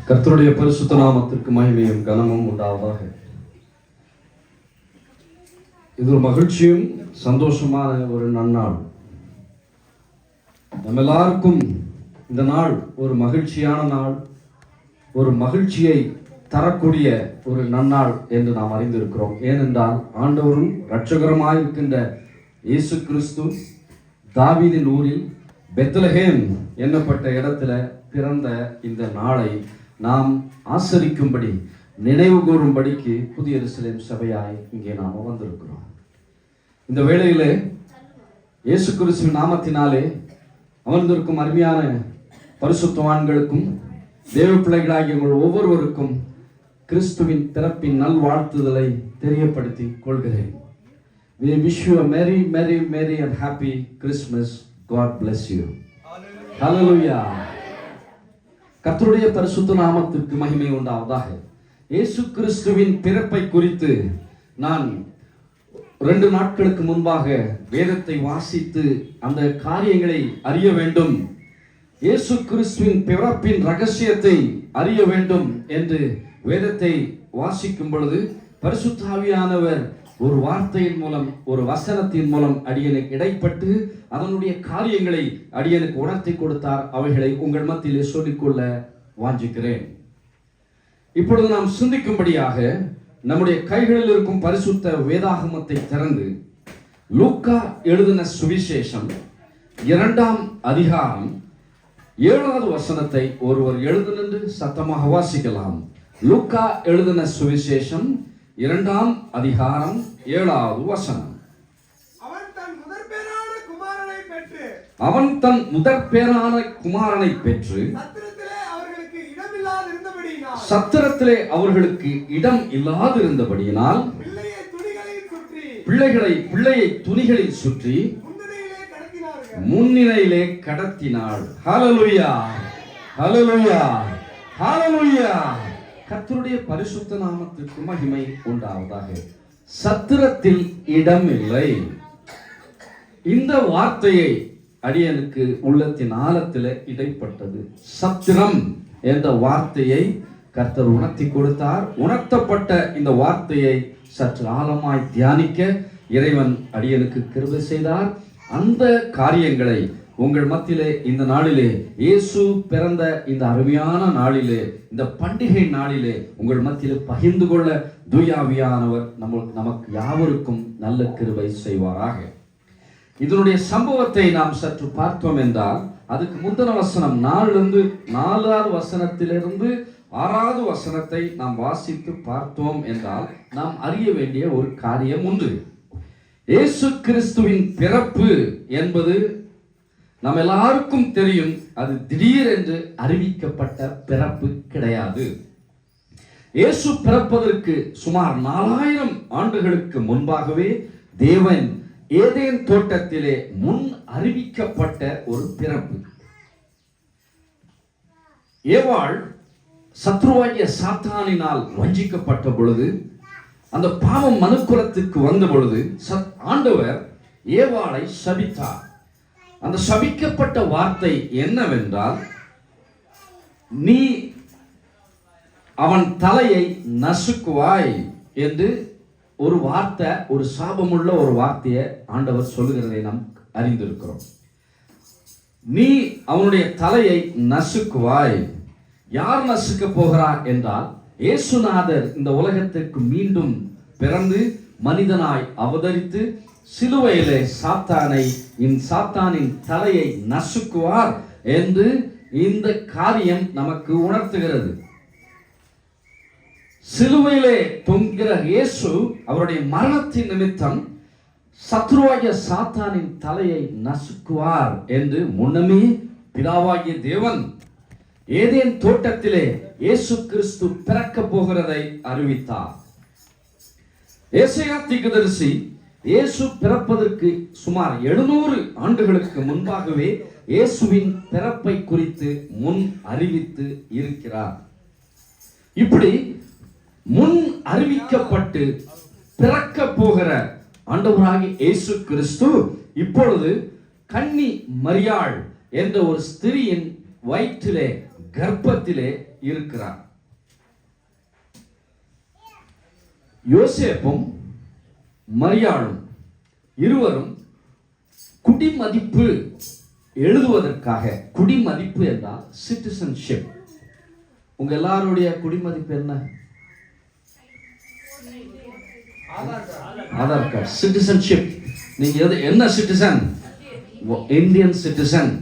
கர்த்தருடைய பரிசுத்த நாமத்திற்கு மகிமையும் கனமும் உண்டாவதாக. இது ஒரு மகிழ்ச்சியும் சந்தோஷமான ஒரு நன்னாள். நம்ம எல்லாருக்கும் இந்த நாள் ஒரு மகிழ்ச்சியான நாள், ஒரு மகிழ்ச்சியை தரக்கூடிய ஒரு நன்னாள் என்று நாம் அறிந்திருக்கிறோம். ஏனென்றால் ஆண்டவரும் இரட்சகருமாயிருக்கின்ற இயேசு கிறிஸ்து தாவீதின் ஊரில் பெத்லகேம் என்னப்பட்ட இடத்துல பிறந்த இந்த நாளை நாம் ஆசரிக்கும்படி, நினைவு கூறும்படிக்கு புதிய எருசலேம் சபையாய் இங்கே நாம் வந்திருக்கிறோம். இந்த வேளையிலே இயேசு கிறிஸ்துவின் நாமத்தினாலே அமர்ந்திருக்கும் அருமையான பரிசுத்தவான்களுக்கும் தேவ பிள்ளைகளாகிய உங்கள் ஒவ்வொருவருக்கும் கிறிஸ்துவின் பிறப்பின் நல்வாழ்த்துதலை தெரியப்படுத்தி கொள்கிறேன். We wish you a merry, merry, merry and happy Christmas. God bless you. Hallelujah. கர்த்தருடைய பரிசுத்த நாமத்திற்கு மகிமை உண்டாவதாக. இயேசு கிறிஸ்துவின் பிறப்பை குறித்து நான் 2 நாட்களுக்கு முன்பாக வேதத்தை வாசித்து அந்த காரியங்களை அறிய வேண்டும், இயேசு கிறிஸ்துவின் பிறப்பின் ரகசியத்தை அறிய வேண்டும் என்று வேதத்தை வாசிக்கும் பொழுது பரிசுத்த ஆவியானவர் ஒரு வார்த்தையின் மூலம், ஒரு வசனத்தின் மூலம் அடியனுக்கு இடைப்பட்டு அதனுடைய காரியங்களை அடியனுக்கு உணர்த்தி கொடுத்தார். அவைகளை உங்கள் மத்தியிலே சொல்லிக்கொள்ள வாஞ்சிக்கிறேன். இப்பொழுது நாம் சிந்திக்கும்படியாக நம்முடைய கைகளில் இருக்கும் பரிசுத்த வேதாகமத்தை திறந்து லூக்கா எழுதின சுவிசேஷம் 2ஆம் அதிகாரம் 7வது வசனத்தை ஒருவர் எழுந்து நின்று சத்தமாக வாசிக்கலாம். லூக்கா எழுதின சுவிசேஷம் 2ஆம் அதிகாரம் 7வது வசனம். அவன் தன் முதற்பேறான குமாரனை பெற்று சத்திரத்திலே அவர்களுக்கு இடம் இல்லாதிருந்தபடியினால் பிள்ளையை துணிகளில் சுற்றி முன்னிலையிலே கடத்தினாள். ஹல்லேலூயா, ஹல்லேலூயா, ஹல்லேலூயா. கர்த்தருடைய பரிசுத்த நாமத்திற்கு மகிமை உண்டாவதாக. சத்திரத்தில் இடம் இல்லை. இந்த வார்த்தையை அடியனுக்கு உள்ளத்தின் ஆழத்தில் இடைப்பட்டது. சத்திரம் என்ற வார்த்தையை கர்த்தர் உணர்த்தி கொடுத்தார். உணர்த்தப்பட்ட இந்த வார்த்தையை சற்று ஆழமாய் தியானிக்க இறைவன் அடியனுக்கு கிருபை செய்தார். அந்த காரியங்களை உங்கள் மத்தியிலே இந்த நாளிலே, இயேசு பிறந்த இந்த அருமையான நாளிலே, இந்த பண்டிகை நாளிலே உங்கள் மத்தியிலே பகிர்ந்து கொள்ள தூயாவியானவர் நமக்கு யாவருக்கும் நல்ல கிருபை செய்வாராக. இதனுடைய சம்பவத்தை நாம் சற்று பார்த்தோம் என்றால், அதுக்கு முந்தின வசனம் 4வது வசனத்திலிருந்து 6வது வசனத்தை நாம் வாசித்து பார்த்தோம் என்றால் நாம் அறிய வேண்டிய ஒரு காரியம் உண்டு. இயேசு கிறிஸ்துவின் பிறப்பு என்பது நம்ம எல்லாருக்கும் தெரியும். அது திடீரென்று அறிவிக்கப்பட்ட பிறப்பு கிடையாது. இயேசு பிறப்பதற்கு சுமார் 4000 ஆண்டுகளுக்கு முன்பாகவே தேவன் ஏதேன் தோட்டத்திலே முன் அறிவிக்கப்பட்ட ஒரு பிறப்பு. ஏவாள் சத்ருவாகிய சாத்தானினால் வஞ்சிக்கப்பட்ட பொழுது, அந்த பாவம் மனுக்குலத்துக்கு வந்த பொழுது ஆண்டவர் ஏவாளை சபித்தார். அந்த சபிக்கப்பட்ட வார்த்தை என்னவென்றால், நீ அவன் தலையை நசுக்குவாய் என்று ஒரு வார்த்தை, ஒரு சாபமுள்ள ஒரு வார்த்தையை ஆண்டவர் சொல்லுகிறதை நாம் அறிந்திருக்கிறோம். நீ அவனுடைய தலையை நசுக்குவாய். யார் நசுக்க போகிறார் என்றால், இயேசுநாதர் இந்த உலகத்திற்கு மீண்டும் பிறந்து மனிதனாய் அவதரித்து சிலுவையிலே சாத்தானின் தலையை நசுக்குவார் என்று இந்த காரியம் நமக்கு உணர்த்துகிறது. சிலுவையிலே தொங்குகிற இயேசு அவருடைய மரணத்தின் நிமித்தம் சத்ருவாகிய சாத்தானின் தலையை நசுக்குவார் என்று முன்னமே பிதாவாகிய தேவன் ஏதேன் தோட்டத்திலே இயேசு கிறிஸ்து பிறக்க போகிறதை அறிவித்தார். ஏசாயா தீர்க்கதரிசி இயேசு பிறப்பதற்கு சுமார் 700 ஆண்டுகளுக்கு முன்பாகவே இயேசுவின் பிறப்பை குறித்து முன் அறிவித்து இருக்கிறார். இப்படி முன் அறிவிக்கப்பட்டு பிறக்க போகிற ஆண்டவராகிய இயேசு கிறிஸ்து இப்பொழுது கன்னி மரியாள் என்ற ஒரு ஸ்திரியின் வயிற்றிலே, கர்ப்பத்திலே இருக்கிறார். யோசேப்பும் மரியாளும் இருவரும் குடிமதிப்பு எழுதுவதற்காக, குடிமதிப்பு என்றால் சிட்டிசன்ஷிப். உங்க எல்லாருடைய குடிமதிப்பு என்ன? ஆதார் கார்டு. சிட்டிசன்ஷிப். நீங்க என்ன சிட்டிசன்? Indian citizen.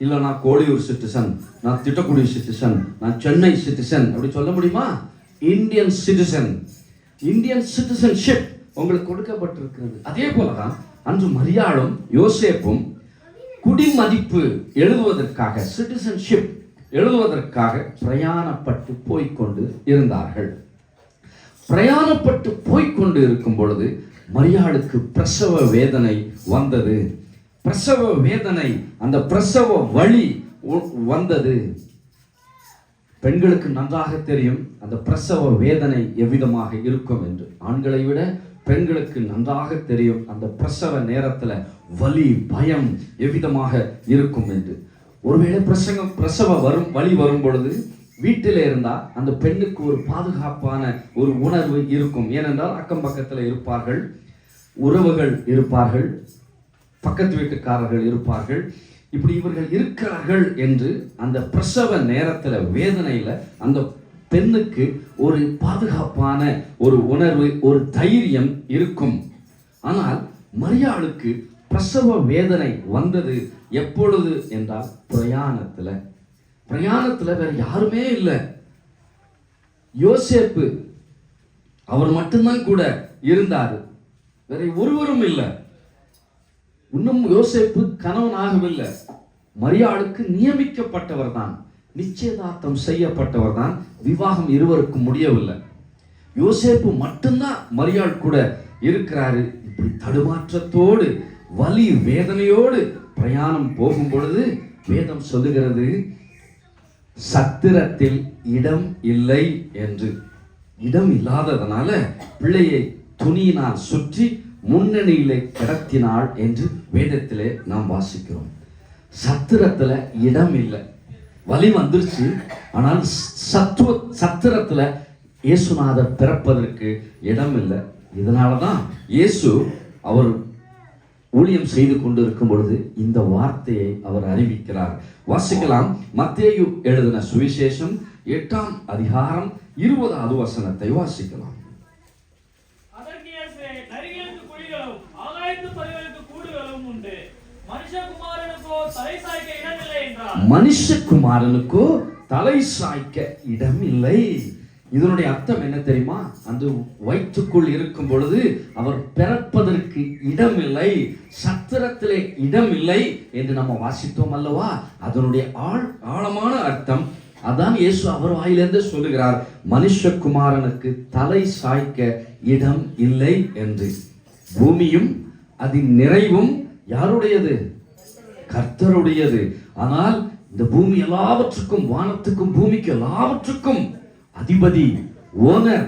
இல்ல நான் கோழியூர் சிட்டிசன், நான் திட்டக்குடி சிட்டிசன், நான் சென்னை சிட்டிசன் அப்படி சொல்ல முடியுமா? Indian citizen. இந்தியன் சிட்டிசன்ஷிப் உங்களுக்கு கொடுக்கப்பட்டிருக்கிறது. அதே போலதான் அன்று மரியாளும் யோசேப்பும் குடிமதிப்பு எழுதுவதற்காக, சிட்டிசன்ஷிப் எழுதுவதற்காக பிரயாணப்பட்டு போய்கொண்டு இருந்தார்கள். பிரயாணப்பட்டு போய்கொண்டு இருக்கும் பொழுது மரியாளுக்கு பிரசவ வேதனை வந்தது. பிரசவ வேதனை, அந்த பிரசவ வலி வந்தது. பெண்களுக்கு நன்றாக தெரியும் அந்த பிரசவ வேதனை எவ்விதமாக இருக்கும் என்று. ஆண்களை விட பெண்களுக்கு நன்றாக தெரியும் அந்த பிரசவ நேரத்துல வலி, பயம் எவ்விதமாக இருக்கும் என்று. ஒருவேளை பிரசவ வலி வரும் பொழுது வீட்டில் இருந்தா அந்த பெண்ணுக்கு ஒரு பாதுகாப்பான ஒரு உணர்வு இருக்கும். ஏனென்றால் அக்கம் பக்கத்தில் இருப்பார்கள், உறவுகள் இருப்பார்கள், பக்கத்து வீட்டுக்காரர்கள் இருப்பார்கள். இப்படி இவர்கள் இருக்கிறார்கள் என்று அந்த பிரசவ நேரத்துல வேதனையில அந்த பெண்ணுக்கு ஒரு பாதுகாப்பான ஒரு உணர்வு, ஒரு தைரியம் இருக்கும். ஆனால் மரியாளுக்கு பிரசவ வேதனை வந்தது எப்பொழுது என்றால் பிரயாணத்துல வேற யாருமே இல்லை. யோசேப்பு அவர் மட்டும்தான் கூட இருந்தாரு, வேற ஒருவரும் இல்லை. இன்னும் யோசேப்பு கணவன் ஆகவில்லை. மரியாளுக்கு நியமிக்கப்பட்டவர் தான், நிச்சயதார்த்தம் செய்யப்பட்டவர் தான். விவாகம் இருவருக்கும் முடியவில்லை. யோசேப்பு மட்டும்தான் மரியாள் கூட இருக்கிறாரு. இப்படி தடுமாற்றத்தோடு வலி வேதனையோடு பிரயாணம் போகும் பொழுது வேதம் சொல்லுகிறது, சத்திரத்தில் இடம் இல்லை என்று. இடம் இல்லாததனால பிள்ளையை துணியினால் சுற்றி முன்னணியிலே கிடத்தினாள் என்று வேதத்திலே நாம் வாசிக்கிறோம். சத்திரத்துல இடம் இல்லை, வலி வந்துருச்சு. ஆனால் சத்திரத்துல இயேசுநாதர் பிறப்பதற்கு இடம் இல்லை. இதனாலதான் இயேசு அவர் ஊழியம் செய்து கொண்டிருக்கும் பொழுது இந்த வார்த்தையை அவர் அறிவிக்கிறார். வாசிக்கலாம். மத்தேயு எழுதின சுவிசேஷம் 8ஆம் அதிகாரம் 20வது வசனத்தை வாசிக்கலாம். மனுஷகுமாரனுக்கோ தலை சாய்க்க இடம் இல்லை. இதனுடைய அர்த்தம் என்ன தெரியுமா? அந்த வயிற்றுக்குள் இருக்கும் பொழுது அவர் பிறப்பதற்கு இடம் இல்லை, சத்திரத்திலே இடம் இல்லை என்று நம்ம வாசித்தோம் அல்லவா? அதனுடைய ஆழமான அர்த்தம் அதான் இயேசு அவர் வாயிலிருந்து சொல்லுகிறார், மனுஷகுமாரனுக்கு தலை சாய்க்க இடம் இல்லை என்று. பூமியும் அதன் நிறைவும் யாருடையது? கர்த்தருடையது. ஆனால் இந்த பூமி எல்லாவற்றுக்கும், வானத்துக்கும் பூமிக்கு எல்லாவற்றுக்கும் அதிபதி, ஓனர்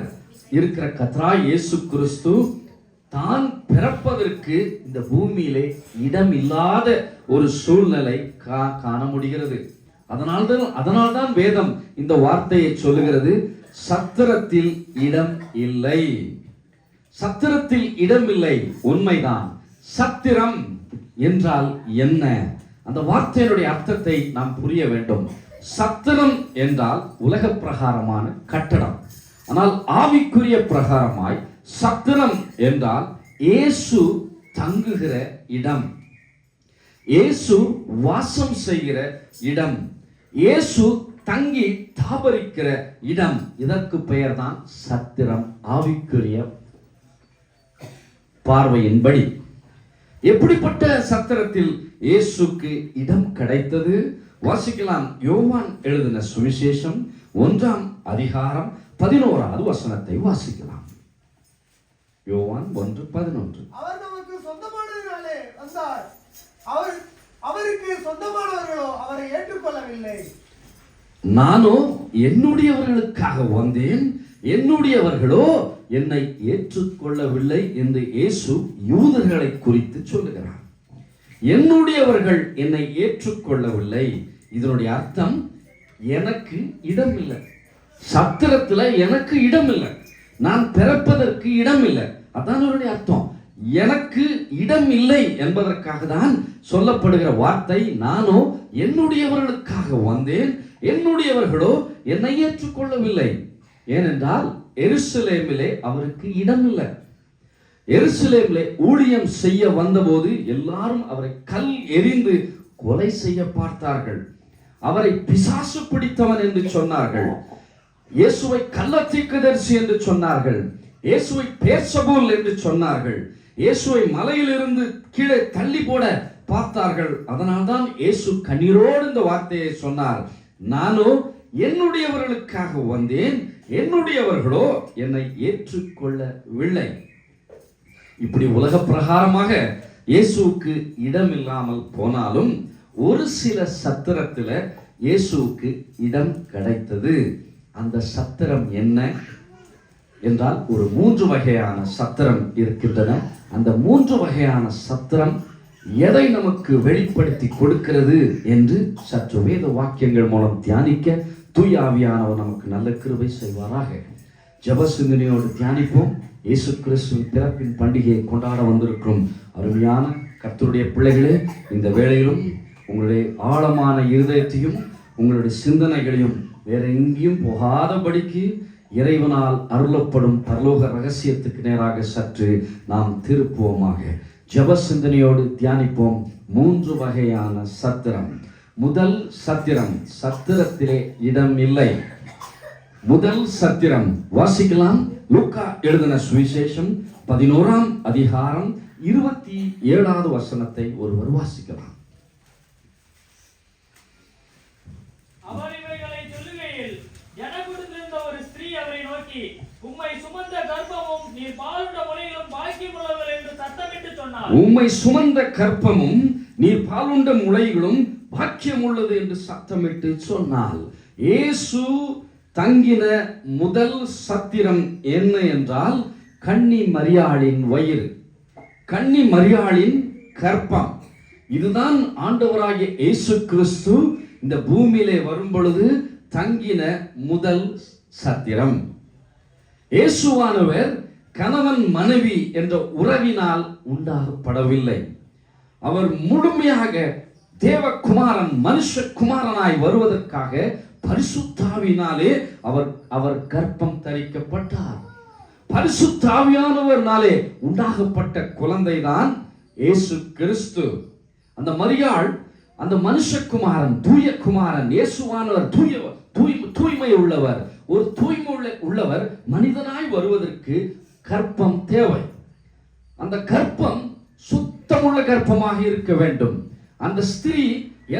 இருக்கிற கர்த்தராய் இயேசு கிறிஸ்து தான் பிறப்பதற்கு இந்த பூமியிலே இடம் இல்லாத ஒரு சூழ்நிலை காண முடிகிறது. அதனால்தான் வேதம் இந்த வார்த்தையை சொல்லுகிறது, சத்திரத்தில் இடம் இல்லை. சத்திரத்தில் இடம் இல்லை, உண்மைதான். சத்திரம் என்றால் என்ன? அந்த வார்த்தையினுடைய அர்த்தத்தை நாம் புரிய வேண்டும். சத்திரம் என்றால் உலக பிரகாரமான கட்டடம். ஆனால் ஆவிக்குரிய பிரகாரமாய் சத்திரம் என்றால் இயேசு தங்குகிற இடம், இயேசு வாசம் செய்கிற இடம், இயேசு தங்கி தாபரிக்கிற இடம். இதற்கு பெயர் தான் சத்திரம். ஆவிக்குரிய பார்வையின்படி எப்படிப்பட்ட சத்திரத்தில் இயேசுக்கு இடம் கிடைத்தது? வாசிக்கலாம். யோவான் எழுதின சுவிசேஷம் 1ஆம் அதிகாரம் 11வது வசனத்தை வாசிக்கலாம். யோவான் 1:11. அவர் நமக்கு சொந்தமானதினாலே வந்தார், அவருக்கு சொந்தமானவர்களோ அவரை ஏற்றுக்கொள்ளவில்லை. நானோ என்னுடையவர்களுக்காக வந்தேன், என்னுடையவர்களோ என்னை ஏற்றுக்கொள்ளவில்லை என்று இயேசு யூதர்களை குறித்து சொல்லுகிறார். என்னுடையவர்கள் என்னை ஏற்றுக்கொள்ளவில்லை. இதனுடைய அர்த்தம் எனக்கு இடம் இல்லை. சத்திரத்துல எனக்கு இடம் இல்லை, நான் பிறப்பதற்கு இடம் இல்லை. அதான் அவருடைய அர்த்தம். எனக்கு இடம் இல்லை என்பதற்காக தான் சொல்லப்படுகிற வார்த்தை, நானோ என்னுடையவர்களுக்காக வந்தேன், என்னுடையவர்களோ என்னை ஏற்றுக்கொள்ளவில்லை. ஏனென்றால் எருசலேமிலே அவருக்கு இடம் இல்லை. எருசலேமிலே ஊழியம் செய்ய வந்தபோது எல்லாரும் அவரை கல் எறிந்து கொலை செய்ய பார்த்தார்கள். அவரை பிசாசு பிடித்தவன் என்று சொன்னார்கள். இயேசுவை கள்ளத்தீர்க்கதரிசி என்று சொன்னார்கள். இயேசுவை பேர்சபூல் என்று சொன்னார்கள். இயேசுவை மலையிலிருந்து கீழே தள்ளி போட பார்த்தார்கள். அதனால்தான் இயேசு கண்ணீரோடு இந்த வார்த்தையை சொன்னார், நானோ என்னுடையவர்களுக்காக வந்தேன், என்னுடையவர்களோ என்னை ஏற்றுக்கொள்ளவில்லை. இப்படி உலக பிரகாரமாக இயேசுவுக்கு இடம் இல்லாமல் போனாலும் ஒரு சில சத்திரத்துல இயேசுவுக்கு இடம் கிடைத்தது. அந்த சத்திரம் என்ன என்றால், ஒரு 3 வகையான சத்திரம் இருக்கின்றன. அந்த 3 வகையான சத்திரம் எதை நமக்கு வெளிப்படுத்தி கொடுக்கிறது என்று சற்று வேத வாக்கியங்கள் மூலம் தியானிக்க தூய ஆவியானவர் நமக்கு நல்ல கிருபை செய்வாராக. ஜெப சிந்தனையோடு தியானிப்போம். இயேசு கிறிஸ்துவின் பிறப்பின் பண்டிகையை கொண்டாட வந்திருக்கும் அருமையான கர்த்தருடைய பிள்ளைகளே, இந்த வேளையிலும் உங்களுடைய ஆழமான இருதயத்தையும் உங்களுடைய சிந்தனைகளையும் வேற எங்கேயும் போகாதபடிக்கு இறைவனால் அருளப்படும் பரலோக ரகசியத்துக்கு நேராக சற்று நாம் திருப்புவோமாக. ஜெப சிந்தனையோடு தியானிப்போம். 3 வகையான சத்திரம். முதல் சத்திரம், சத்திரத்திலே இடம் இல்லை. முதல் சத்திரம் வாசிக்கலாம். லூக்கா எழுதின சுவிசேஷம் 11ஆம் அதிகாரம் 27வது வசனத்தை ஒருவர் வாசிக்கலாம். அவர் இவைகளை சொல்லுகையில் ஜனக்கூட்டத்திலிருந்த ஒரு ஸ்திரீ அவரை நோக்கி, உம்மை சுமந்த கர்ப்பமும் நீர் பாலுண்ட முலைகளும் பாக்கியமுள்ளவர்கள் என்று சத்தமிட்டு சொன்னார். உம்மை சுமந்த கர்ப்பமும் நீர் பாலுண்ட முலைகளும் பாக்கியம் உள்ளது என்று சத்தமிட்டு சொன்னாள். இயேசு தங்கின முதல் சத்திரம் என்ன என்றால், கன்னி மரியாளின் வயிறு, கன்னி மரியாளின் கர்ப்பம். இதுதான் ஆண்டவராகிய இயேசு கிறிஸ்து இந்த பூமியிலே வரும் பொழுது தங்கின முதல் சத்திரம். இயேசுவானவர் கணவன் மனைவி என்ற உறவினால் உண்டாகப்படவில்லை. அவர் முழுமையாக தேவகுமாரன் மனுஷகுமாரனாய் வருவதற்காக பரிசுத்தாவினாலே அவர் கர்ப்பம் தரிக்கப்பட்டார். பரிசுத்தாவியானவர்னாலே உண்டாகப்பட்ட குழந்தை தான் இயேசு கிறிஸ்து. அந்த மரியாள் அந்த மனுஷகுமாரன், தூய குமாரன், இயேசுவானவர் தூய்மை உள்ளவர். ஒரு தூய்மை உள்ளவர் மனிதனாய் வருவதற்கு கர்ப்பம் தேவை. அந்த கர்ப்பம் சுத்தமுள்ள கர்ப்பமாக இருக்க வேண்டும். அந்த ஸ்திரீ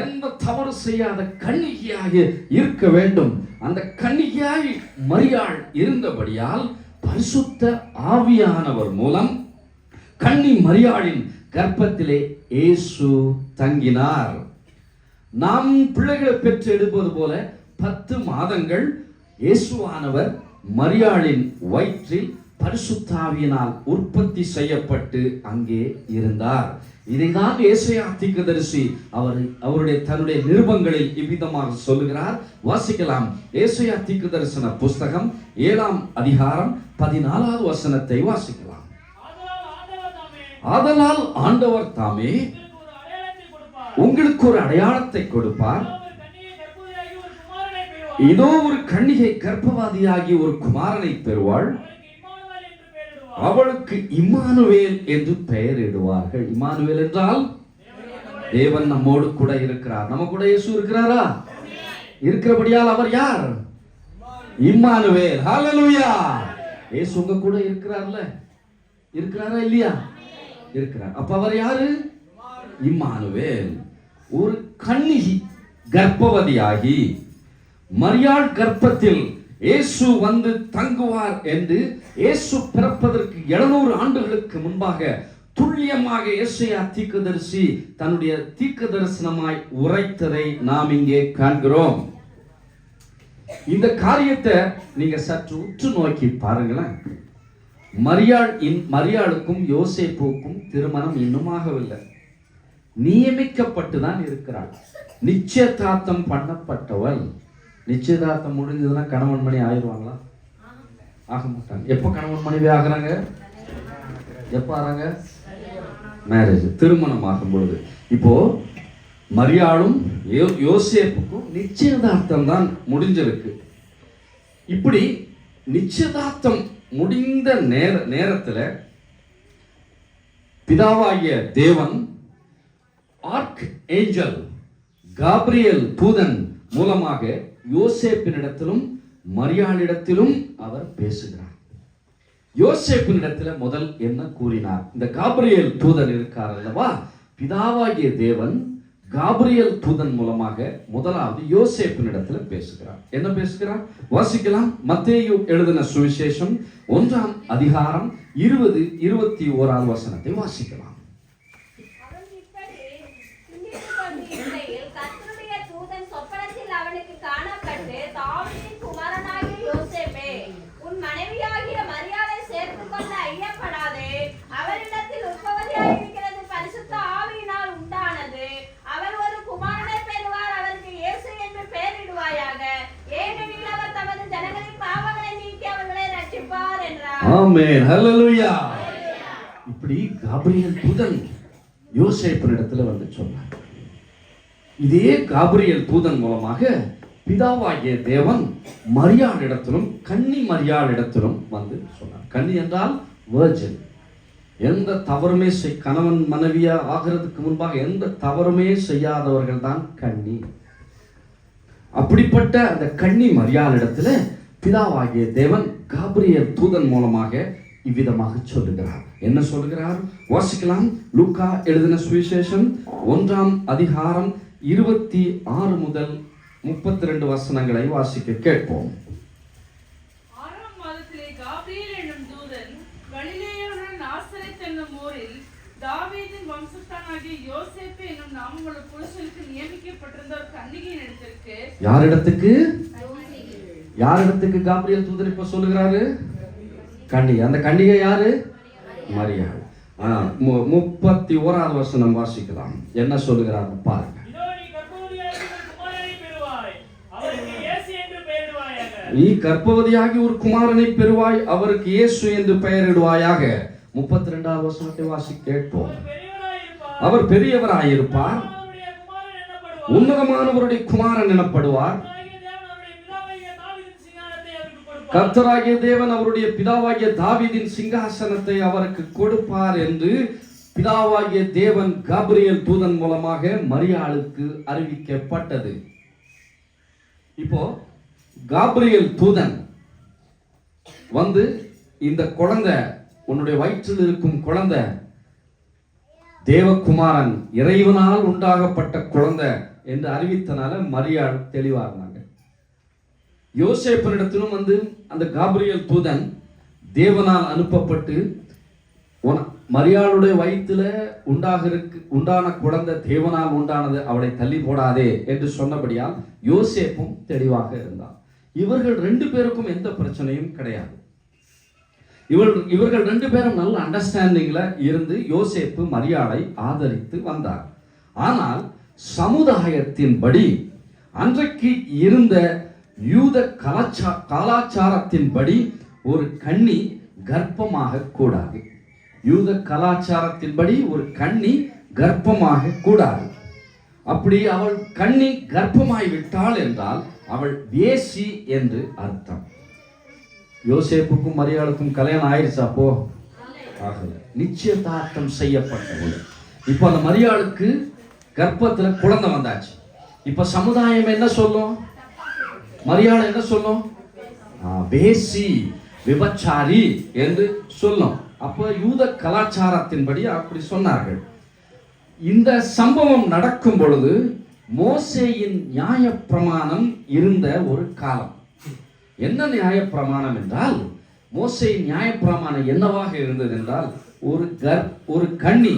எந்த தவறு செய்யாத கன்னிகையாக இருக்க வேண்டும். அந்த கன்னிகையாய் மரியாள் இருந்தபடியால் பரிசுத்த ஆவியானவர் மூலம் கன்னி மரியாளின் கர்ப்பத்திலே இயேசு தங்கினார். நாம் பிள்ளைகளை பெற்று எடுப்பது போல 10 மாதங்கள் இயேசுவானவர் மரியாளின் வயிற்றில் பரிசுத்தாவியினால் உற்பத்தி செய்யப்பட்டு அங்கே இருந்தார். இதைதான் ஏசாயா தீர்க்கதரிசி அவருடைய தன்னுடைய நிருபங்களில் இவ்விதமாக சொல்லுகிறார். வாசிக்கலாம். ஏசாயா தீர்க்கதரிசன புஸ்தகம் 7ஆம் அதிகாரம் 14வது வசனத்தை வாசிக்கலாம். ஆதலால் ஆண்டவர் தாமே உங்களுக்கு ஒரு அடையாளத்தை கொடுப்பார். இதோ ஒரு கன்னிகை கர்ப்பவாதியாகி ஒரு குமாரனை பெறுவாள். அவளுக்கு இம்மானுவேல் என்று பெயரிடுவார்கள். இம்மானுவேல் என்றால் தேவன் நம்மோடு கூட இருக்கிறார். நம்ம கூட இயேசு இருக்கிறாரா? இருக்கிறபடியால் அவர் யார்? இம்மானுவேல். ஹல்லேலூயா. இயேசு உங்க கூட இருக்கிறார்ல? இருக்கிறாரா இல்லையா? இருக்கிறார். அப்ப அவர் யாரு? இம்மானுவேல். ஒரு கன்னிகை கர்ப்பவதியாகி மரியாள் கர்ப்பத்தில் இயேசு வந்து தங்குவார் என்று இயேசு பிறப்பதற்கு 700 ஆண்டுகளுக்கு முன்பாக துல்லியமாக ஏசாயா தீர்க்கதரிசி தன்னுடைய தீர்க்க தரிசனமாய் உரைத்ததை நாம் இங்கே காண்கிறோம். இந்த காரியத்தை நீங்க சற்று உற்று நோக்கி பாருங்களேன். மரியாளுக்கும் யோசேப்புக்கும் திருமணம் இன்னும் ஆகவில்லை. நியமிக்கப்பட்டு தான் இருக்கிறாள். நிச்சயதார்த்தம் பண்ணப்பட்டவள். நிச்சயதார்த்தம் முடிஞ்சதுன்னா கணவன் மணி ஆயிடுவாங்களா? ஆக மாட்டாங்க. எப்போ கணவன் மனைவி ஆகுறாங்க? எப்போ ஆறாங்க? மேரேஜ், திருமணம் ஆகும் பொழுது. இப்போ மரியாளும் யோசேப்புக்கும் நிச்சயதார்த்தம் தான் முடிஞ்சிருக்கு. இப்படி நிச்சயதார்த்தம் முடிந்த நேரத்துல பிதாவாகிய தேவன் ஆர்க் ஏஞ்சல் காப்ரியேல் தூதன் மூலமாக யோசேப்பினிடத்திலும் மரியாளிடத்திலும் அவர் பேசுகிறார். யோசேப்பினிடத்துல முதல் என்ன கூறினார்? இந்த காப்ரியேல் தூதன் இருக்கார் அல்லவா, பிதாவாகிய தேவன் காப்ரியேல் தூதன் மூலமாக முதலாவது யோசேப்பினிடத்துல பேசுகிறார். என்ன பேசுகிறார்? வாசிக்கலாம். மத்தேயு எழுதின சுவிசேஷம் 1ஆம் அதிகாரம் 20-21 வசனத்தை வாசிக்கலாம். ஆமென், ஹல்லேலூயா. இப்படி காப்ரியேல் தூதன் யோசேப்பினிடத்துல வந்து சொன்னார். இதே காப்ரியேல் தூதன் மூலமாக பிதாவாகிய தேவன் மரியாளிடத்திலும் கன்னி மரியாளிடத்திலும் வந்து சொன்னார். கன்னி என்றால் வெர்ஜின். எந்த தவறுமே கணவன் மனைவியா ஆகிறதுக்கு முன்பாக எந்த தவறுமே செய்யாதவர்கள் தான் கன்னி. அப்படிப்பட்ட அந்த கன்னி மரியாளிடத்துல பிதாவாகிய தேவன் காப்ரியேல் தூதன் மூலமாக இவ்விதமாக சொல்லுகிறார். என்ன சொல்லுகிறார்? வாசிக்கலாம். லூக்கா எழுதின சுவிசேஷம் 1ஆம் அதிகாரம் 26 முதல் 32 வசனங்களை வாசிக்க கேட்போம். 6ஆம் மாதத்திலே காப்ரியேல் என்னும் தூதன் கலிலேயாவுள்ள நாசரேத் என்னும் ஊரில் தாவீதின் வம்சத்தானாகிய யோசேப்பு என்னும் நாமமுள்ள புருஷனுக்கு நியமிக்கப்பட்டிருந்த ஒரு கன்னிகையின் இடத்திற்கு. யாரிடத்துக்கு காப்ரியேல் தூதன் இப்ப சொல்லுகிறாரு? கன்னிகை. அந்த கன்னிகை யாரு? மரியாள். 31ஆவது வசனம் வாசிக்கலாம். என்ன சொல்லுகிறார் பாருங்க. நீ கர்ப்பவதியாகி ஒரு குமாரனை பெறுவாய், அவருக்கு இயேசு என்று பெயரிடுவாயாக. 32ஆவது வசனத்தை வாசி கேட்போம். அவர் பெரியவராயிருப்பார், உன்னதமானவருடைய குமாரன் எனப்படுவார். கர்த்தராகிய தேவன் அவருடைய பிதாவாகிய தாவீதின் சிங்காசனத்தை அவருக்கு கொடுப்பார் என்று பிதாவாகிய தேவன் காப்ரியேல் தூதன் மூலமாக மரியாளுக்கு அறிவிக்கப்பட்டது. இப்போ காப்ரியேல் தூதன் வந்து இந்த குழந்தை, உன்னுடைய வயிற்றில் இருக்கும் குழந்தை தேவகுமாரன், இறைவனால் உண்டாகப்பட்ட குழந்தை என்று அறிவித்தனால மரியாள் தெளிவா இருந்தாங்க. யோசேப்பினிடத்திலும் வந்து அந்த காப்ரியேல் தூதன் தேவனால் அனுப்பப்பட்டு மரியாளுடைய வயிற்றுல உண்டான குழந்தை தேவனால் உண்டானது, அவளை தள்ளி போடாதே என்று சொன்னபடியால் யோசேப்பும் தெளிவாக இருந்தார். இவர்கள் 2 பேருக்கும் எந்த பிரச்சனையும் கிடையாது. இவர்கள் 2 பேரும் நல்ல அண்டர்ஸ்டாண்டிங்ல இருந்து யோசேப்பு மரியாளை ஆதரித்து வந்தார். ஆனால் சமுதாயத்தின்படி, அன்றைக்கு இருந்த யூத கலாச்சாரத்தின்படி ஒரு கன்னி கர்ப்பமாக கூடாது. யூத கலாச்சாரத்தின்படி ஒரு கன்னி கர்ப்பமாக கூடாது. அப்படி அவள் கன்னி கர்ப்பமாய் விட்டாள் என்றால் அவள் வேசி என்று அர்த்தம். யோசேப்புக்கும் மரியாளுக்கும் கல்யாணம் ஆயிடுச்சு. அப்போ ஆகல, நிச்சயதார்த்தம் செய்யப்பட்டவள். இப்போ அந்த மரியாளுக்கு கர்ப்பத்துல குழந்தை வந்தாச்சு. இப்ப சமுதாயம் என்ன சொல்லும்? மரியாள் என்ன சொல்லும்? வேசி, விபச்சாரி என்று சொல்லும். அப்போ யூத கலாச்சாரத்தின்படி அப்படி சொன்னார்கள். இந்த சம்பவம் நடக்கும் பொழுது மோசேயின் நியாயப்பிரமாணம் இருந்த ஒரு காலம். என்ன நியாயப்பிரமாணம் என்றால், மோசேயின் நியாயப்பிரமாணம் என்னவாக இருந்தது என்றால், ஒரு கன்னி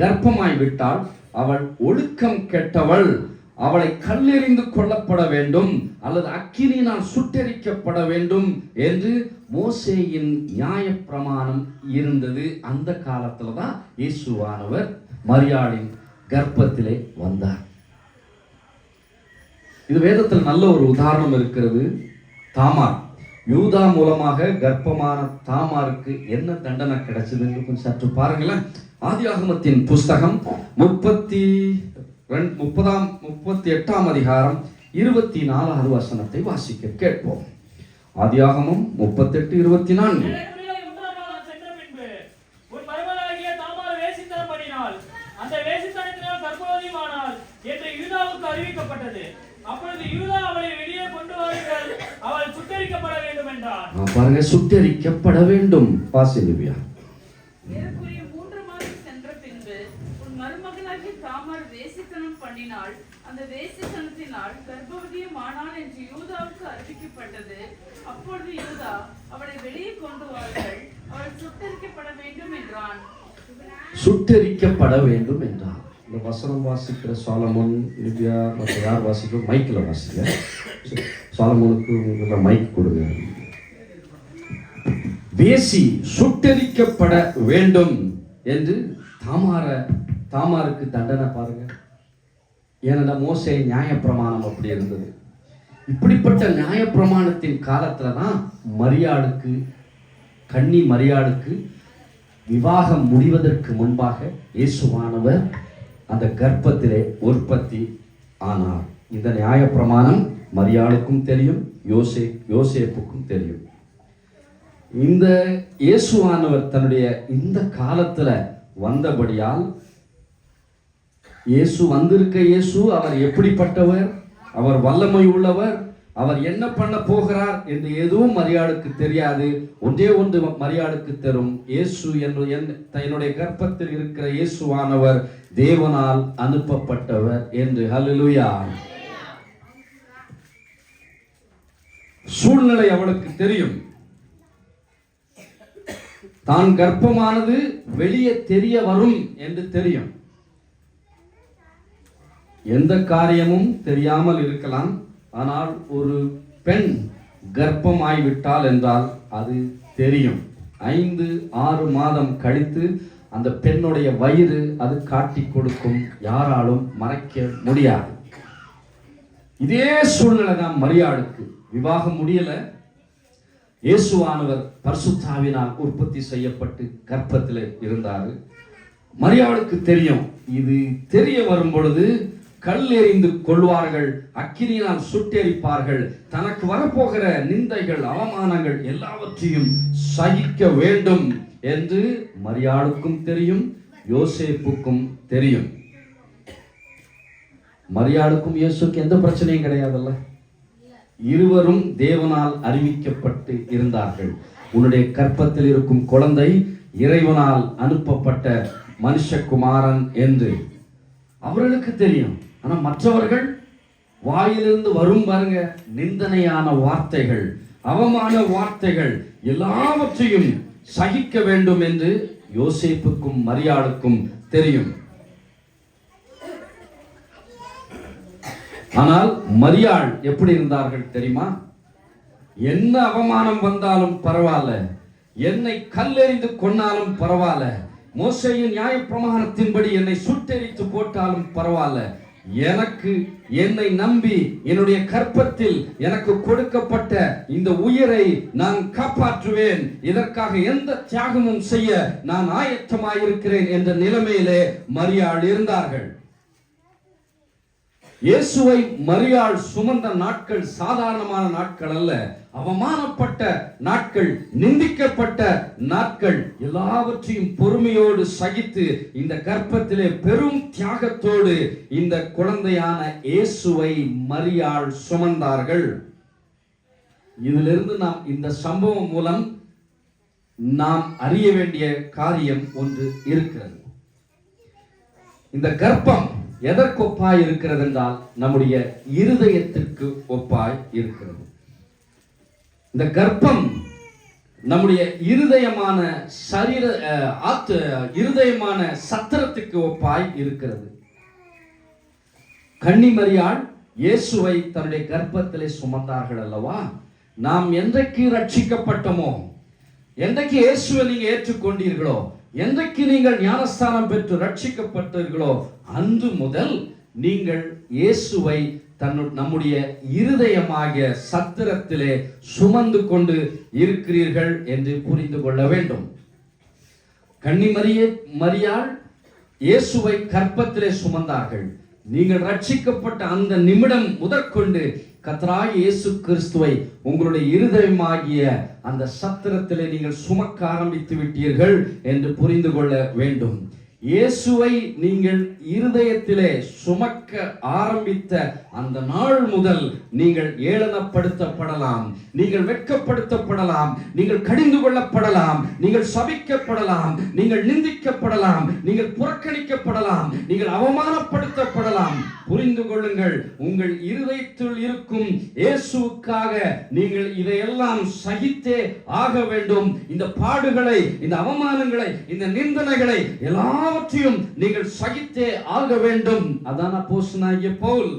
கர்ப்பமாய் விட்டால் அவள் ஒழுக்கம் கெட்டவள், அவளை கல்லெறிந்து கொல்லப்பட வேண்டும் அல்லது அக்கினியினால் சுட்டெரிக்கப்பட வேண்டும் என்று மோசேயின் நியாயப்பிரமாணம் இருந்தது. அந்த காலத்துல தான் இயேசுவானவர் மரியாளின் கர்ப்பத்திலே வந்தார். இது வேதத்தில் நல்ல ஒரு உதாரணம் இருக்கிறது. தாமார், யூதா மூலமாக கர்ப்பமான தாமாருக்கு என்ன தண்டனை கிடைச்சதுன்னு கொஞ்சம் சற்று பாருங்களேன். ஆதியாகமத்தின் புஸ்தகம் 38ஆம் அதிகாரம் 24வது வசனத்தை வாசிக்க கேட்போம். ஆதியாகமம் 38:24. சென்ற பின்பு உன் மருமகளாகிய தாமார் வேசித்தனம் பண்ணினாள், அந்த வேசித்தனத்தினால் கர்ப்பவதியானாள் என்று யூதாவுக்கு அறிவிக்கப்பட்டது. அப்பொழுது யூதா அவளை வெளியே கொண்டு வாருங்கள், அவள் சுட்டெரிக்கப்பட வேண்டும் என்றார். பாருங்க, சுட்டெரிக்கப்பட வேண்டும். வாசிலிவியா. ஏறக்குறைய 3 மாதம் சென்ற பின்பு உன் மருமகளாகிய தாமார் வேசித்தனம் பண்ணினாள், அந்த வேசித்தனத்தினால் கர்ப்பவதியும் ஆனாள் என்று யூதாவுக்கு அறிவிக்கப்பட்டது. அப்பொழுது யூதா அவளை வெளியே கொண்டு வாருங்கள், அவள் சுட்டெரிக்கப்பட வேண்டும் என்றான். சுட்டெரிக்கப்பட வேண்டும் என்றார். இந்த வசனம் வாசிக்கிற சாலமோன், லிபியா, மற்ற யார் வாசிக்கிறோம்? மைக்கில் வாசிக்க. சாலமோனுக்கு மைக் கொடுங்க. வேசி சுட்டெரிக்கப்பட வேண்டும் என்று தாமாருக்கு தண்டனை பாருங்க. ஏனென்றால் மோசே நியாயப்பிரமாணம் அப்படி இருந்தது. இப்படிப்பட்ட நியாயப்பிரமாணத்தின் காலத்துல தான் கன்னி மரியாளுக்கு விவாகம் முடிவதற்கு முன்பாக இயேசுவானவர் அந்த கர்ப்பத்திலே உற்பத்தி ஆனார். இந்த நியாயப்பிரமாணம் மரியாளுக்கும் தெரியும், யோசேப்புக்கும் தெரியும். இந்த இயேசுவானவர் தன்னுடைய இந்த காலத்துல வந்தபடியால் இயேசு அவர் எப்படிப்பட்டவர், அவர் வல்லமை உள்ளவர், அவர் என்ன பண்ண போகிறார் என்று எதுவும் மரியாளுக்கு தெரியாது. ஒன்றே ஒன்று மரியாளுக்கு தரும், இயேசு என்னுடைய கர்ப்பத்தில் இருக்கிற இயேசுவானவர் தேவனால் அனுப்பப்பட்டவர் என்று. ஹல்லேலூயா. சூழ்நிலை அவளுக்கு தெரியும். தான் கர்ப்பமானது வெளியே தெரிய வரும் என்று தெரியும். எந்த காரியமும் தெரியாமல் இருக்கலாம். ஆனால் ஒரு பெண் கர்ப்பமாய்விட்டால் என்றால் அது தெரியும். 5-6 மாதம் கழித்து அந்த பெண்ணுடைய வயிறு அது காட்டி கொடுக்கும். யாராலும் மறைக்க முடியாது. இதே சூழ்நிலை தான் மரியாளுக்கு. விவாகம் முடியல. இயேசுவானவர் பரிசுத்தாவினால் உற்பத்தி செய்யப்பட்டு கர்ப்பத்தில் இருந்தார். மரியாளுக்கு தெரியும். இது தெரிய வரும் பொழுது கல் எறிந்து கொள்வார்கள், அக்கினியால் சுட்டெரிப்பார்கள், தனக்கு வரப்போகிற நிந்தைகள், அவமானங்கள் எல்லாவற்றையும் சகிக்க வேண்டும் என்று மரியாளுக்கும் தெரியும், யோசேப்புக்கும் தெரியும். மரியாளுக்கும் இயேசுக்கு எந்த பிரச்சனையும் கிடையாதுல்ல. இருவரும் தேவனால் அறிவிக்கப்பட்டு இருந்தார்கள். உன்னுடைய கர்ப்பத்தில் இருக்கும் குழந்தை இறைவனால் அனுப்பப்பட்ட மனுஷகுமாரன் என்று அவர்களுக்கு தெரியும். ஆனா மற்றவர்கள் வாயிலிருந்து வரும் பாருங்க நிந்தனையான வார்த்தைகள், அவமான வார்த்தைகள் எல்லாவற்றையும் சகிக்க வேண்டும் என்று யோசேப்புக்கும் மரியாளுக்கும் தெரியும். ஆனால் மரியாள் எப்படி இருந்தார்கள் தெரியுமா? என்ன அவமானம் வந்தாலும் பரவாயில்ல, என்னை கல்லெறிந்து கொன்னாலும் பரவாயில்ல, மோசேயின் நியாயப்பிரமாணத்தின்படி என்னை சுட்டெரித்து போட்டாலும் பரவாயில்ல, என்னை நம்பி என்னுடைய கர்ப்பத்தில் எனக்கு கொடுக்கப்பட்ட இந்த உயிரை நான் காப்பாற்றுவேன், இதற்காக எந்த தியாகமும் செய்ய நான் ஆயத்தமாயிருக்கிறேன் என்ற நிலைமையிலே மரியாள் இருந்தார்கள். இயேசுவை மரியாள் சுமந்த நாட்கள் சாதாரணமான நாட்கள் அல்ல. அவமானப்பட்ட நாட்கள், நிந்திக்கப்பட்ட நாட்கள், எல்லாவற்றையும் பொறுமையோடு சகித்து இந்த கர்ப்பத்திலே பெரும் தியாகத்தோடு இந்த குழந்தையான இயேசுவை மரியாள் சுமந்தார்கள். இதிலிருந்து நாம் இந்த சம்பவம் மூலம் நாம் அறிய வேண்டிய காரியம் ஒன்று இருக்கிறது. இந்த கர்ப்பம் எதற்கு ஒப்பாய் இருக்கிறது என்றால் நம்முடைய இருதயத்திற்கு ஒப்பாய் இருக்கிறது. இந்த கர்ப்பம் நம்முடைய இருதயமான இருதயமான சத்திரத்துக்கு ஒப்பாய் இருக்கிறது. கன்னிமரியாள் இயேசுவை தன்னுடைய கர்ப்பத்திலே சுமந்தார்கள் அல்லவா? நாம் என்றைக்கு ரட்சிக்கப்பட்டோமோ, என்றைக்கு இயேசுவை நீங்க ஏற்றுக்கொண்டீர்களோ, என்றைக்கு நீங்கள் ஞானஸ்தானம் பெற்று ரட்சிக்கப்பட்டீர்களோ, அன்று முதல் நீங்கள் இயேசுவை நம்முடைய இருதயமாகிய சத்திரத்திலே சுமந்து கொண்டு இருக்கிறீர்கள் என்று புரிந்து கொள்ள வேண்டும். மரியாள் இயேசுவை கர்ப்பத்திலே சுமந்தார்கள். நீங்கள் ரட்சிக்கப்பட்ட அந்த நிமிடம் முதற்கொண்டு கர்த்தராகிய இயேசு கிறிஸ்துவை உங்களுடைய இருதயமாகிய அந்த சத்திரத்திலே நீங்கள் சுமக்க ஆரம்பித்து விட்டீர்கள் என்று புரிந்து கொள்ள வேண்டும். இயேசுவை நீங்கள் இருதயத்திலே சுமக்க ஆரம்பித்த அந்த நாள் முதல் நீங்கள் ஏளனப்படுத்தப்படலாம், நீங்கள் வெட்கப்படுத்தப்படலாம், நீங்கள் கடிந்து கொள்ளப்படலாம், நீங்கள் சபிக்கப்படலாம், நீங்கள் நிந்திக்கப்படலாம், நீங்கள் புறக்கணிக்கப்படலாம், நீங்கள் அவமானப்படுத்தப்படலாம். புரிந்து கொள்ளுங்கள், உங்கள் இருதயத்தில் இருக்கும் இயேசுவுக்காக நீங்கள் இதையெல்லாம் சகித்தே ஆக வேண்டும். இந்த பாடுகளை, இந்த அவமானங்களை, இந்த நிந்தனைகளை எல்லாவற்றையும் நீங்கள் சகித்தே ஆக வேண்டும். அதான் அப்போஸ்தலனாகிய பவுல்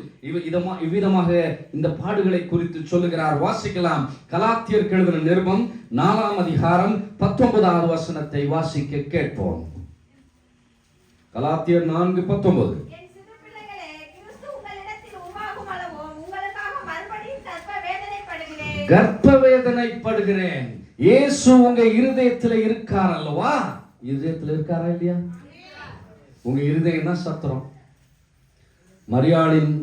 இவ்விதமாக இந்த பாடுகளை குறித்து சொல்லுகிறார். வாசிக்கலாம். கலாத்தியருக்கு எழுதின நிருபம் 4ஆம் அதிகாரம் 19வது வசனத்தை வாசிக்க கேட்போம். கலாத்தியர் 4:19. கர்ப்ப வேதனைப்படுகிறேன். இயேசு உங்க இருதயத்தில் இருக்கார் அல்லவா? இருதயத்தில் இருக்காரா இல்லையா? உங்க இருதயம் தான் சத்திரம். மரியாளின்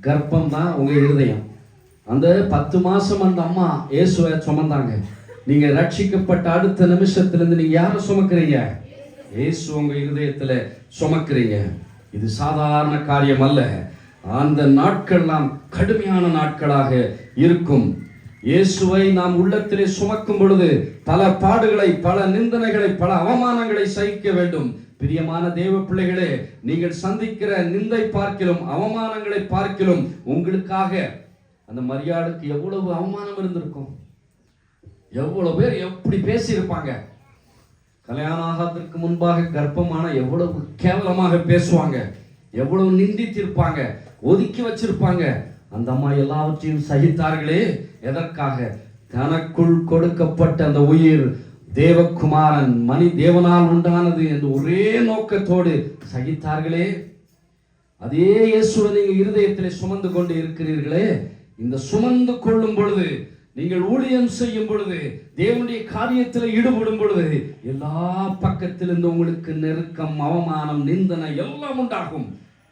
கர்ப்பம் தான் உங்க இருதயம். அந்த 10 மாசம் அந்த அம்மா இயேசுவை சுமந்தாங்க. நீங்க ரட்சிக்கப்பட்ட அடுத்த நிமிஷத்திலிருந்து நீங்க யாரை சுமக்கிறீங்க? இயேசு உங்க இருதயத்துல சுமக்கிறீங்க. இது சாதாரண காரியம் அல்ல. அந்த நாட்கள்லாம் கடுமையான நாட்களாக இருக்கும். இயேசுவை நாம் உள்ளத்திலே சுமக்கும் பொழுது பல பாடுகளை, பல நிந்தனைகளை, பல அவமானங்களை சகிக்க வேண்டும். பிரியமான தேவ பிள்ளைகளே, நீங்கள் சந்திக்கிற நிந்தை பார்க்கிலும் அவமானங்களை பார்க்கிலும் உங்களுக்காக அந்த மரியாளுக்கு எவ்வளவு அவமானம் இருந்திருக்கும். எவ்வளவு பேர் எப்படி பேசியிருப்பாங்க. கல்யாணம் ஆகாததற்கு முன்பாக கர்ப்பமான எவ்வளவு கேவலமாக பேசுவாங்க, எவ்வளவு நிந்தித்திருப்பாங்க, ஒதுக்கி வச்சிருப்பாங்க. அந்த அம்மா எல்லாவற்றையும் சகித்தார்களே. எதற்காக? தனக்குள் கொடுக்கப்பட்ட அந்த உயிர் தேவகுமாரன் தேவனால் உண்டானது என்று ஒரே நோக்கத்தோடு சகித்தார்களே. அதே இயேசுவை நீங்கள் இருதயத்திலே சுமந்து கொண்டு இருக்கிறீர்களே. இந்த சுமந்து கொள்ளும் பொழுது, நீங்கள் ஊழியம் செய்யும் பொழுது, தேவனுடைய காரியத்தில் ஈடுபடும் பொழுது எல்லா பக்கத்திலிருந்து உங்களுக்கு நெருக்கம், அவமானம், நிந்தனை எல்லாம் உண்டாகும்.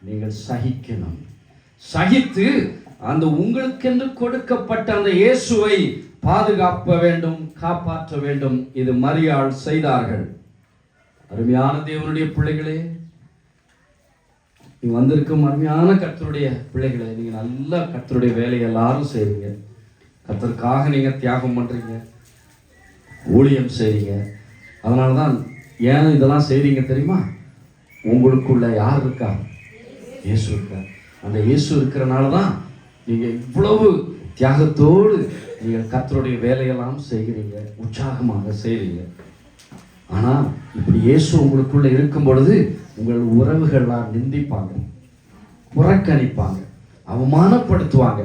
நீங்கள் சகிக்கணும். சகித்து அந்த உங்களுக்கென்று கொடுக்கப்பட்ட அந்த இயேசுவை பாதுகாக்க வேண்டும், காப்பாற்ற வேண்டும். இது மரியாள் செய்தார்கள். அருமையான தேவனுடைய பிள்ளைகளே, நீங்க வந்திருக்கும் அருமையான கர்த்தருடைய பிள்ளைகளே, நீங்க நல்ல கர்த்தருடைய வேலையை எல்லாரும் செய்றீங்க. கர்த்தருக்காக நீங்க தியாகம் பண்றீங்க, ஊழியம் செய்றீங்க. அதனாலதான் ஏன் இதெல்லாம் செய்றீங்க தெரியுமா? உங்களுக்குள்ள யார் இருக்கா? இயேசு இருக்கா. அந்த இயேசு இருக்கிறனால தான் நீங்க இவ்வளவு தியாகத்தோடு நீங்கள் கர்த்தருடைய வேலையெல்லாம் செய்கிறீங்க, உற்சாகமாக செய்கிறீங்க. ஆனால் இப்படி இயேசு உங்களுக்குள்ள இருக்கும் பொழுது உங்கள் உறவுகள்லாம் நிந்திப்பாங்க, புறக்கணிப்பாங்க, அவமானப்படுத்துவாங்க.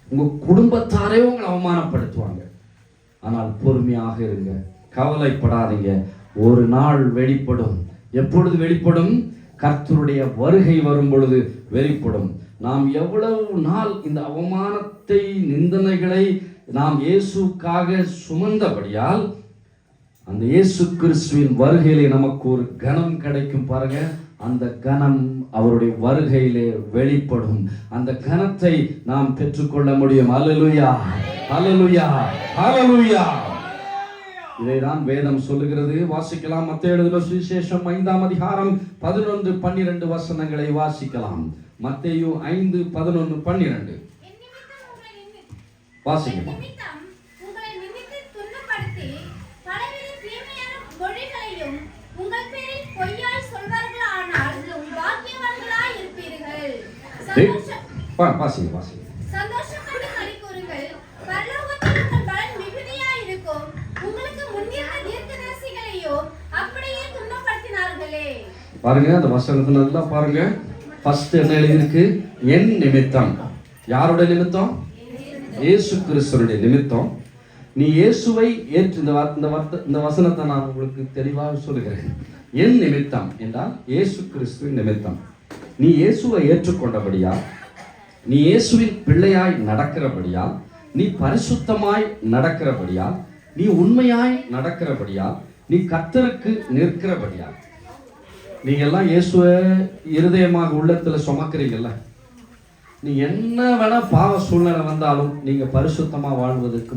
உங்கள் குடும்பத்தாரே உங்களை அவமானப்படுத்துவாங்க. ஆனால் பொறுமையாக இருங்க, கவலைப்படாதீங்க. ஒரு நாள் வெளிப்படும். எப்பொழுது வெளிப்படும்? கர்த்தருடைய வருகை வரும் பொழுது வெளிப்படும். நாம் எவ்வளவு நாள் இந்த அவமானத்தை, நிந்தனைகளை நாம் இயேசுக்காக சுமந்தபடியால் அந்த இயேசு கிறிஸ்துவின் வருகையிலே நமக்கு ஒரு கனம் கிடைக்கும். பாருங்க, அந்த கனம் அவருடைய வருகையிலே வெளிப்படும். அந்த கனத்தை நாம் பெற்றுக்கொள்ள முடியும். அல்லேலூயா, அல்லேலூயா, அல்லேலூயா. இதைதான் வேதம் சொல்லுகிறது. வாசிக்கலாம். மத்தேயு எழுதின சுவிசேஷம் 5ஆம் அதிகாரம் 11, 12 வசனங்களை வாசிக்கலாம். மத்தேயு 5, 11, 12 வாசிக்கலாம். வாசிங்க, வாசிங்க. பாருங்க, அந்த வசனத்துல எல்லாம் பாருங்க. ஃபர்ஸ்ட் என்ன எழுதியிருக்கு? என் நிமித்தம். யாருடைய நிமித்தம்? இயேசு கிறிஸ்துவினுடைய நிமித்தம். நீ இயேசுவை ஏற்று, இந்த வசனத்தை நான் உங்களுக்கு தெளிவாக சொல்லுகிறேன். என் நிமித்தம் என்றால் இயேசு கிறிஸ்துவின் நிமித்தம். நீ இயேசுவை ஏற்றுக்கொண்டபடியா நீ இயேசுவின் பிள்ளையாய் நடக்கிறபடியால், நீ பரிசுத்தமாய் நடக்கிறபடியால், நீ உண்மையாய் நடக்கிறபடியால், நீ கர்த்தருக்கு நிற்கிறபடியால். நீங்க எல்லாம் இயேசுவை இருதயமாக உள்ளத்துல சுமக்கிறீங்கல்ல, நீ என்ன வேணா பாவ சூழ்நிலை வந்தாலும் நீங்க பரிசுத்தமா வாழ்வதற்கு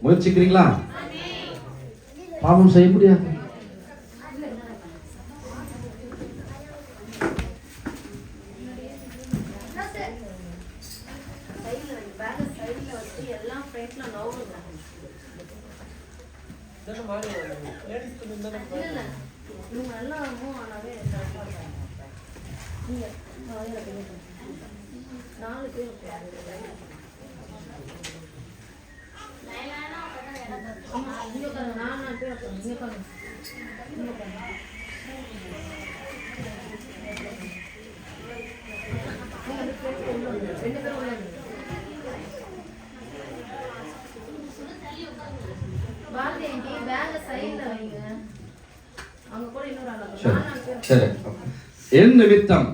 முயற்சிக்கிறீங்களா? பாவம் செய்ய முடியாது. சரி, என் நிமித்தம்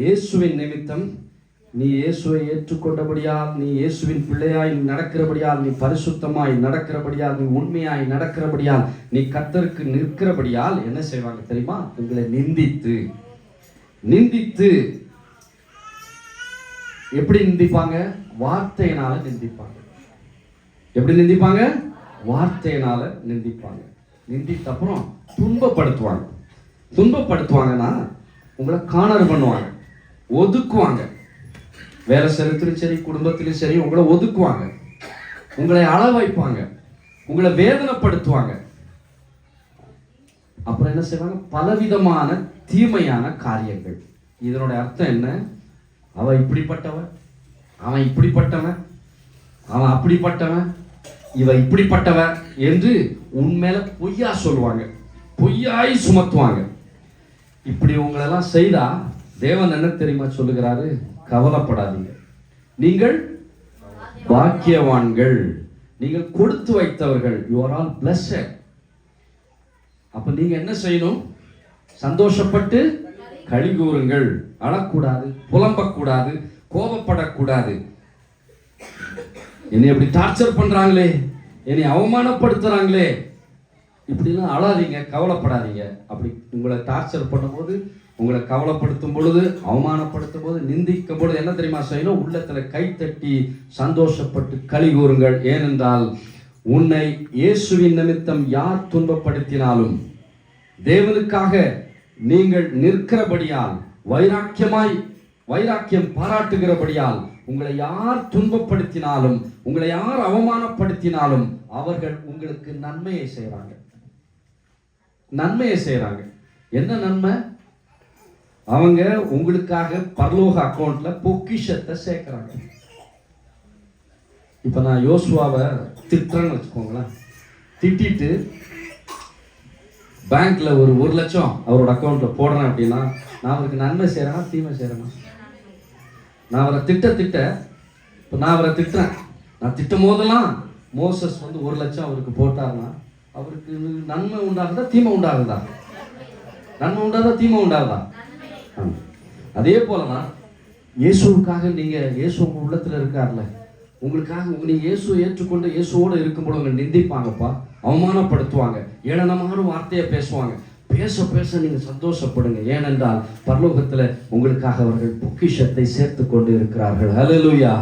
இயேசுவின் நிமித்தம் நீ இயேசுவை ஏற்றுக்கொண்டபடியால், நீ இயேசுவின் பிள்ளையாய் நடக்கிறபடியால், நீ பரிசுத்தமாய் நடக்கிறபடியால், நீ உண்மையாய் நடக்கிறபடியால், நீ கர்த்தருக்கு நிற்கிறபடியால் என்ன செய்வாங்க தெரியுமா? உங்களை நிந்தித்து எப்படி நிந்திப்பாங்க? வார்த்தையினால நிந்திப்பாங்க. எப்படி நிந்திப்பாங்க? வார்த்தையினால நிந்திப்பாங்க. நிந்தித்த அப்புறம் துன்பப்படுத்துவாங்கன்னா உங்களை காணர் பண்ணுவாங்க, ஒதுக்குவாங்க. வேலை செய்யறதுலையும் சரி, குடும்பத்திலும் சரி உங்களை ஒதுக்குவாங்க, உங்களை அள வைப்பாங்க, உங்களை வேதனைப்படுத்துவாங்க. அப்புறம் என்ன செய்வாங்க? பலவிதமான தீமையான காரியங்கள். இதனுடைய அர்த்தம் என்ன? அவன் இப்படிப்பட்டவன், அவன் இப்படிப்பட்டவன், அவன் அப்படிப்பட்டவன், இவ இப்படிப்பட்டவன் என்று உண்மையில பொய்யா சொல்லுவாங்க, பொய்யாய் சுமத்துவாங்க. இப்படி உங்களெல்லாம் செய்தா தேவன் என்ன தெரியுமா சொல்லுகிறாரு? கவலைப்படாதீங்க, நீங்கள் பாக்கியவான்கள், நீங்கள் கொடுத்து வைத்தவர்கள், யூ ஆர் ஆல் பிளஸ்ட். அப்ப நீங்க என்ன செய்யணும்? சந்தோஷப்பட்டு களி கூறுங்கள். அழக்கூடாது, புலம்பக்கூடாது, கோபப்படக்கூடாது. என்னை எப்படி டார்ச்சர் பண்றாங்களே, என்னை அவமானப்படுத்துறாங்களே, இப்படிலாம் அழாதீங்க, கவலைப்படாதீங்க. அப்படி உங்களை டார்ச்சர் பண்ணும்போது, உங்களை கவலைப்படுத்தும் பொழுது, அவமானப்படுத்தும் போது, நிந்திக்கும் பொழுது என்ன தெரியுமா செய்யணும்? உள்ளத்துல கைத்தட்டி சந்தோஷப்பட்டு களி கூறுங்கள். ஏனென்றால் உன்னை இயேசுவின் நிமித்தம் யார் துன்பப்படுத்தினாலும், தேவனுக்காக நீங்கள் நிற்கிறபடியால், வைராக்கியம் பாராட்டுகிறபடியால், உங்களை யார் துன்பப்படுத்தினாலும், உங்களை யார் அவமானப்படுத்தினாலும் அவர்கள் உங்களுக்கு நன்மையை செய்றாங்க. என்ன நன்மை? அவங்க உங்களுக்காக பரலோக அக்கௌண்ட்ல பொக்கிஷத்தை சேர்க்கிறாங்க. இப்ப நான் யோசுவாவை திட்டுறேன்னு வச்சுக்கோங்களேன், திட்டிட்டு பேங்க்ல ஒரு 1 லட்சம் அவரோட அக்கௌண்ட்ல போடுறேன் அப்படின்னா, நான் அவருக்கு நன்மை செய்யறேனா தீமை செய்யறேனா? நான் அவரை திட்ட இப்போ நான் அவரை திட்டுறேன், நான் திட்டும் போதெல்லாம் மோசஸ் 1 லட்சம் அவருக்கு போட்டாருன்னா அவருக்கு நன்மை உண்டாகுதா தீமை உண்டாகுதா? நன்மை உண்டாகுதா தீமை உண்டாகுதா? அதே போலதான் இயேசுவுக்காக நீங்க, இயேசு உங்க உள்ளத்துல இருக்கார்ல, உங்களுக்காக நீங்க இயேசுவை ஏற்றுக்கொண்டு இயேசுவோட இருக்கும்போது உங்க நிந்திப்பாங்கப்பா, அவமானப்படுத்துவாங்க, ஏளனமான வார்த்தையை பேசுவாங்க. பேச நீங்க சந்தோஷப்படுங்க. ஏனென்றால் பரலோகத்துல உங்களுக்காக அவர்கள் பொக்கிஷத்தை சேர்த்து கொண்டு இருக்கிறார்கள். ஹல்லேலூயா.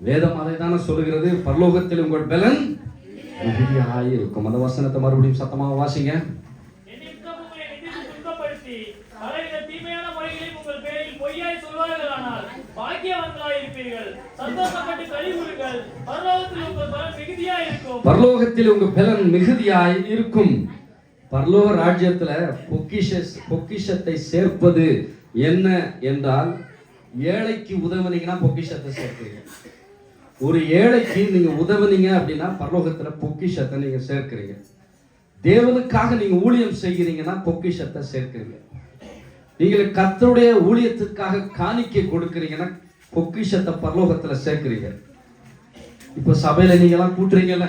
வேதம் அதை தானே சொல்லுகிறது, பரலோகத்தில் உங்கள் பலன் மிகுதியாய் இருக்கும். அந்த வசனத்தை மறுபடியும் சத்தமாக வாசிங்க. பரலோகத்தில் உங்க பலன் மிகுதியாய் இருக்கும். பரலோக ராஜ்யத்துல பொக்கிஷத்தை சேர்ப்பது என்ன என்றால், ஏழைக்கு உதவுனீங்கன்னா பொக்கிஷத்தை சேர்க்கிறீங்க. ஒரு ஏழைக்கு நீங்க உதவுனீங்க அப்படின்னா பரலோகத்துல பொக்கிஷத்தை நீங்க சேர்க்கிறீங்க. தேவனுக்காக நீங்க ஊழியம் செய்கிறீங்கன்னா பொக்கிஷத்தை சேர்க்கிறீங்க. நீங்க கர்த்தருடைய ஊழியத்துக்காக காணிக்கை கொடுக்கிறீங்கன்னா பொக்கிஷத்தை பரலோகத்துல சேர்க்கிறீங்க. இப்ப சபையில நீங்க எல்லாம் கூட்டுறீங்களா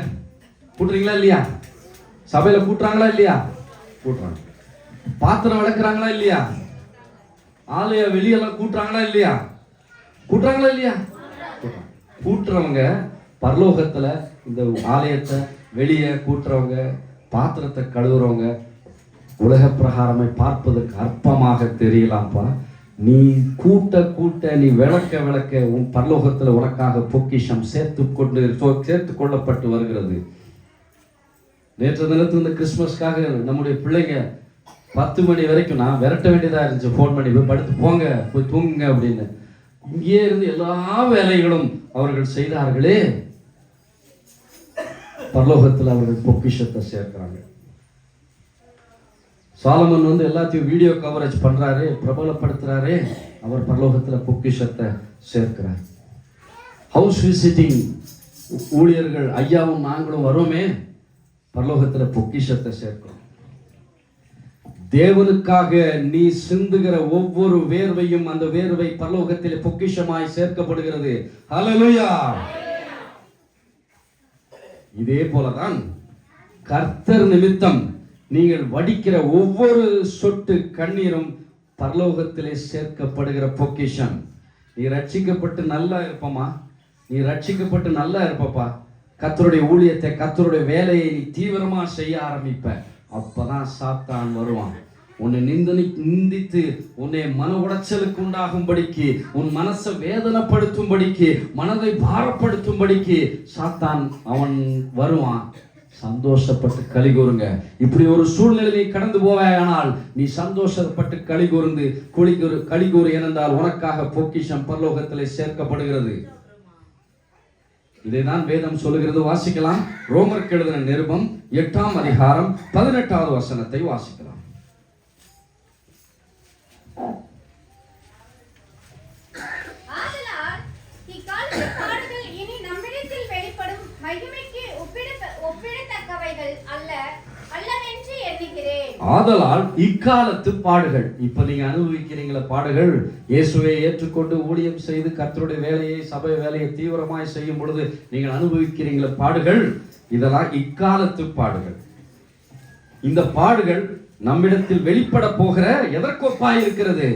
இல்லையா? சபையில கூட்டுறாங்களா இல்லையா? கூட்டுறாங்க. பாத்திரம் விளக்குறாங்களா இல்லையா? ஆலய வெளியெல்லாம் கூட்டுறாங்களா இல்லையா? கூட்டுறாங்களா இல்லையா? கூட்டுறவங்க பரலோகத்துல இந்த ஆலயத்தை வெளியே கூட்டுறவங்க, பாத்திரத்தை கழுவுறவங்க உலக பிரகாரமை பார்ப்பதற்கு அற்பமாக தெரியலாம்ப்பா. நீ கூட்ட கூட்ட, நீ விளக்க விளக்க உன் பரலோகத்துல உனக்காக பொக்கிஷம் சேர்த்து கொள்ளப்பட்டு வருகிறது. நேற்று தினத்து இந்த கிறிஸ்துமஸ்க்காக நம்முடைய பிள்ளைங்க 10 மணி வரைக்கும் நான் விரட்ட வேண்டியதா இருந்துச்சு. ஃபோன் பண்ணி போய் படுத்து போங்க, போய் தூங்குங்க அப்படின்னு. இங்கே இருந்து எல்லா வேலைகளும் அவர்கள் செய்தார்களே, பரலோகத்தில் அவர்கள் பொக்கிஷத்தை சேர்க்கிறாங்க. சாலமன் எல்லாத்தையும் வீடியோ கவரேஜ் பண்றாரு, பிரபலப்படுத்துறாரு. அவர் பரலோகத்தில் பொக்கிஷத்தை சேர்க்கிறார். ஹவுஸ் விசிட்டிங் ஊழியர்கள் ஐயாவும் நாங்களும் வரோமே, பரலோகத்தில் பொக்கிஷத்தை சேர்க்கிறோம். தேவனுக்காக நீ சிந்துகிற ஒவ்வொரு வேர்வையும் அந்த வேர்வை பரலோகத்தில் பொக்கிஷமாய் சேர்க்கப்படுகிறது. ஹல்லேலூயா. இதே போலதான் கர்த்தர் நிமித்தம் நீங்கள் வடிக்கிற ஒவ்வொரு சொட்டு கண்ணீரும் பரலோகத்திலே சேர்க்கப்படுகிற பொக்கிஷம். நீ ரட்சிக்கப்பட்டு நல்லா இருப்பமா, நீ ரட்சிக்கப்பட்டு நல்லா இருப்பப்பா. கர்த்தருடைய ஊழியத்தை, கர்த்தருடைய வேலையை நீ தீவிரமா செய்ய ஆரம்பிப்ப. அப்பதான் சாத்தான் வருவான். உன்னை நிந்தித்து உன்னை மன உடைச்சலுக்கு உண்டாகும்படிக்கு, உன் மனசை வேதனைப்படுத்தும்படிக்கு, மனதை பாரப்படுத்தும்படிக்கு சாத்தான் அவன் வருவான். சந்தோஷப்பட்டு களி கூறுங்க. இப்படி ஒரு சூழ்நிலையை கடந்து போவாயானால் நீ சந்தோஷப்பட்டு களி கூர்ந்து களி கூறு. ஏனென்றால் உனக்காக பொக்கிஷம் பரலோகத்திலே சேர்க்கப்படுகிறது. இதைதான் வேதம் சொல்லுகிறது. வாசிக்கலாம். ரோமருக்கு எழுதின நிருபம் 8ஆம் அதிகாரம் 18வது வசனத்தை வாசிக்கலாம். ஆதலால் இக்காலத்து பாடுகள், இப்ப நீங்க அனுபவிக்கிறீங்களா பாடுகள், இயேசுவை ஏற்றுக்கொண்டு ஊழியம் செய்து கர்த்தருடைய வேலையை, சபை வேலையை தீவிரமாய் செய்யும் பொழுது நீங்கள் அனுபவிக்கிறீங்களா பாடுகள், இதெல்லாம் இக்காலத்து பாடுகள். இந்த பாடுகள் நம்மிடத்தில் வெளிப்பட போகிற எதற்கு ஒப்பாய் இருக்கிறது?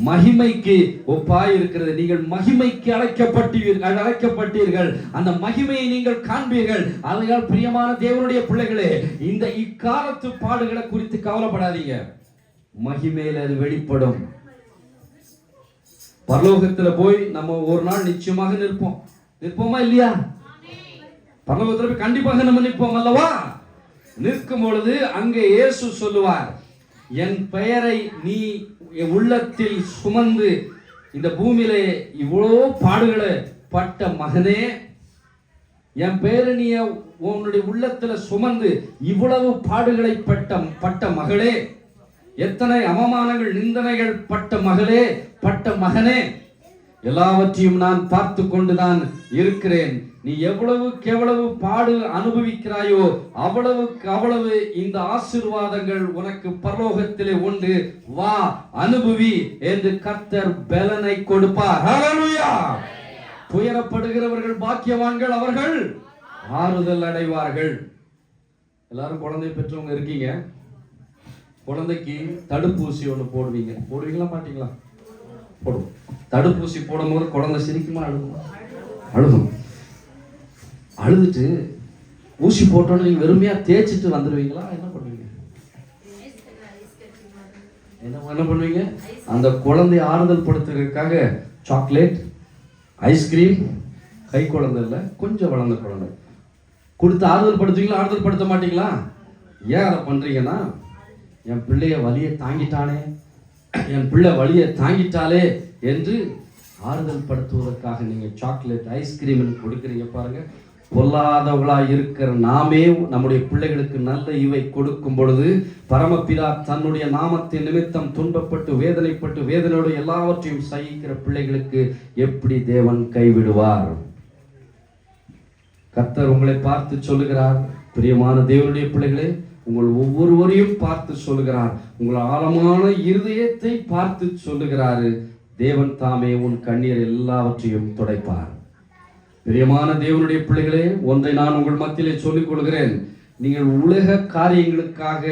மகிமைக்கு ஒப்பாய் இருக்கிறது. நீங்கள் மகிமைக்கு அழைக்கப்பட்டீர்கள். அந்த மகிமையை நீங்கள் காண்பீர்கள். ஆகையால் பிரியமான தேவனுடைய பிள்ளைகளே, இந்த இக்காலத்து பாடுகளை குறித்து கவலைப்படாதீங்க. மகிமையில அது வெளிப்படும். பரலோகத்துல போய் நம்ம ஒரு நாள் நிச்சயமாக நிற்போமா இல்லையா? பரலோகத்துல போய் கண்டிப்பாக நம்ம நிற்போம் அல்லவா? நிற்கும் பொழுது அங்கே இயேசு சொல்லுவார், என் பெயரை நீ உள்ளத்தில் சுமந்து இந்த பூமியிலே இவ்வளோ பாடுகளை பட்ட மகனே, என் பெயரை நீ உன்னுடைய உள்ளத்துல சுமந்து இவ்வளவு பாடுகளை பட்ட மகளே, எத்தனை அவமானங்கள் நிந்தனைகள் பட்ட மகளே, பட்ட மகனே, எல்லாவற்றையும் நான் பார்த்து கொண்டுதான் இருக்கிறேன். நீ எவ்வளவுக்கு எவ்வளவு பாடு அனுபவிக்கிறாயோ அவ்வளவுக்கு அவ்வளவு இந்த ஆசீர்வாதங்கள் உனக்கு பரலோகத்திலே உண்டு. வா, அனுபவி என்று கர்த்தர் பலனை கொடுப்பார். ஹல்லேலூயா. துயரப்படுகிறவர்கள் பாக்கியவான்கள், அவர்கள் ஆறுதல் அடைவார்கள். எல்லாரும் குழந்தை பெற்றவங்க இருக்கீங்க. குழந்தைக்கு தடுப்பூசி ஒன்று போடுவீங்களா மாட்டீங்களா? போடுவோம். தடுப்பூசி போடும் போது குழந்தை சிரிக்குமா அழுகும். அழுதுட்டு ஊசி போட்டோன்னு நீங்க வெறுமையா தேய்ச்சிட்டு வந்துடுவீங்களா? என்ன பண்ணுவீங்க? என்ன பண்ணுவீங்க? அந்த குழந்தைய ஆறுதல் படுத்துறதுக்காக சாக்லேட், ஐஸ்கிரீம், கை குழந்தை இல்லை கொஞ்சம் வளர்ந்த குழந்தை கொடுத்து ஆறுதல் படுத்துவீங்களா? ஆறுதல் படுத்த மாட்டீங்களா? ஏன் அதை பண்றீங்கன்னா, என் பிள்ளைய வலியை தாங்கிட்டானே, என் பிள்ளை வலியை தாங்கிட்டாலே என்று ஆறுதல் படுத்துவதற்காக நீங்க சாக்லேட், ஐஸ்கிரீம் கொடுக்குறீங்க. பாருங்க, பொல்லாதவர்களா இருக்கிற நாமே நம்முடைய பிள்ளைகளுக்கு நல்ல இவை கொடுக்கும் பொழுது பரமபிதா தன்னுடைய நாமத்தின் நிமித்தம் துன்பப்பட்டு வேதனைப்பட்டு வேதனையோடு எல்லாவற்றையும் சகிக்கிற பிள்ளைகளுக்கு எப்படி தேவன் கைவிடுவார்? கர்த்தர் உங்களை பார்த்து சொல்லுகிறார். பிரியமான தேவனுடைய பிள்ளைகளே, உங்கள் ஒவ்வொருவரையும் பார்த்து சொல்லுகிறார். உங்கள் ஆழமான இருதயத்தை பார்த்து சொல்லுகிறாரு. தேவன் தாமே உன் கண்ணீர் எல்லாவற்றையும் துடைப்பார். பிரியமான தேவனுடைய பிள்ளைகளே, ஒன்றை நான் உங்கள் மத்தியிலே சொல்லிக் கொள்கிறேன். நீங்கள் உலக காரியங்களுக்காக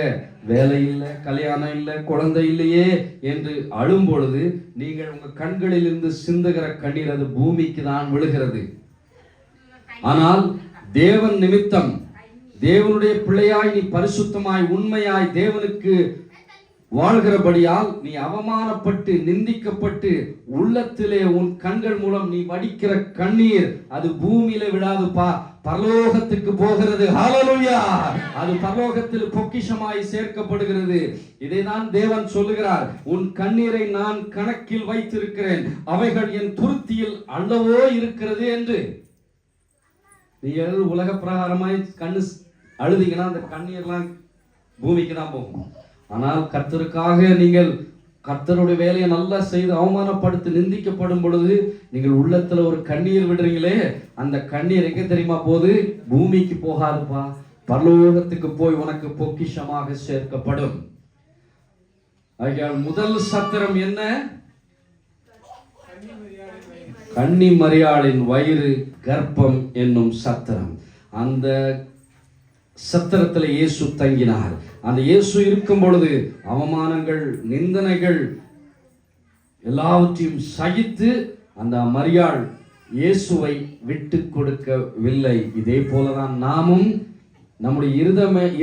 வேலை இல்லை, கல்யாணம் இல்லை, குழந்தை இல்லையே என்று அழும் பொழுது நீங்கள் உங்க கண்களில் இருந்து சிந்துகிற கண்ணீர் அது பூமிக்கு தான் விழுகிறது. ஆனால் தேவன் நிமித்தம், தேவனுடைய பிள்ளையாய் நீ பரிசுத்தமாய் உண்மையாய் தேவனுக்கு வாழ்கிறபடியால் நீ அவமானப்பட்டு நிந்திக்கப்பட்டு உள்ளத்திலே உன் கண்கள் மூலம் நீ வடிக்கிற கண்ணீர் அது பூமியில விழாதுப்பா, பரலோகத்துக்கு போகிறது. ஹல்லேலூயா! அது பரலோகத்தில் பொக்கிஷமாய் சேர்க்கப்படுகிறது. இதைதான் தேவன் சொல்லுகிறார், உன் கண்ணீரை நான் கணக்கில் வைத்திருக்கிறேன், அவைகள் என் துருத்தியில் அல்லவோ இருக்கிறது என்று. நீங்கள் உலக பிரகாரமாய் கண்ணு அழுதிங்கன்னா அந்த கண்ணீர்லாம் பூமிக்கு தான் போகும். ஆனால் கர்த்தருக்காக நீங்கள் கர்த்தருடைய வேலையை நல்லா செய்து அவமானப்படுத்தி நிந்திக்கப்படும் பொழுது நீங்கள் உள்ளத்துல ஒரு கண்ணீர் விடுறீங்களே, அந்த கண்ணீர் எங்க தெரியுமா போகுது? பூமிக்கு போகாதுப்பா, பரலோகத்துக்கு போய் உனக்கு பொக்கிஷமாக சேர்க்கப்படும். ஆகையால் முதல் சத்திரம் என்ன? கன்னி மரியாளின் வயிறு கர்ப்பம் என்னும் சத்திரம். அந்த சத்திரத்தில் இயேசு தங்கினார். அந்த இயேசு இருக்கும் பொழுது அவமானங்கள், நிந்தனைகள் எல்லாவற்றையும் சகித்து அந்த மரியாள் இயேசுவை விட்டு கொடுக்கவில்லை. இதே போலதான் நாமும் நம்முடைய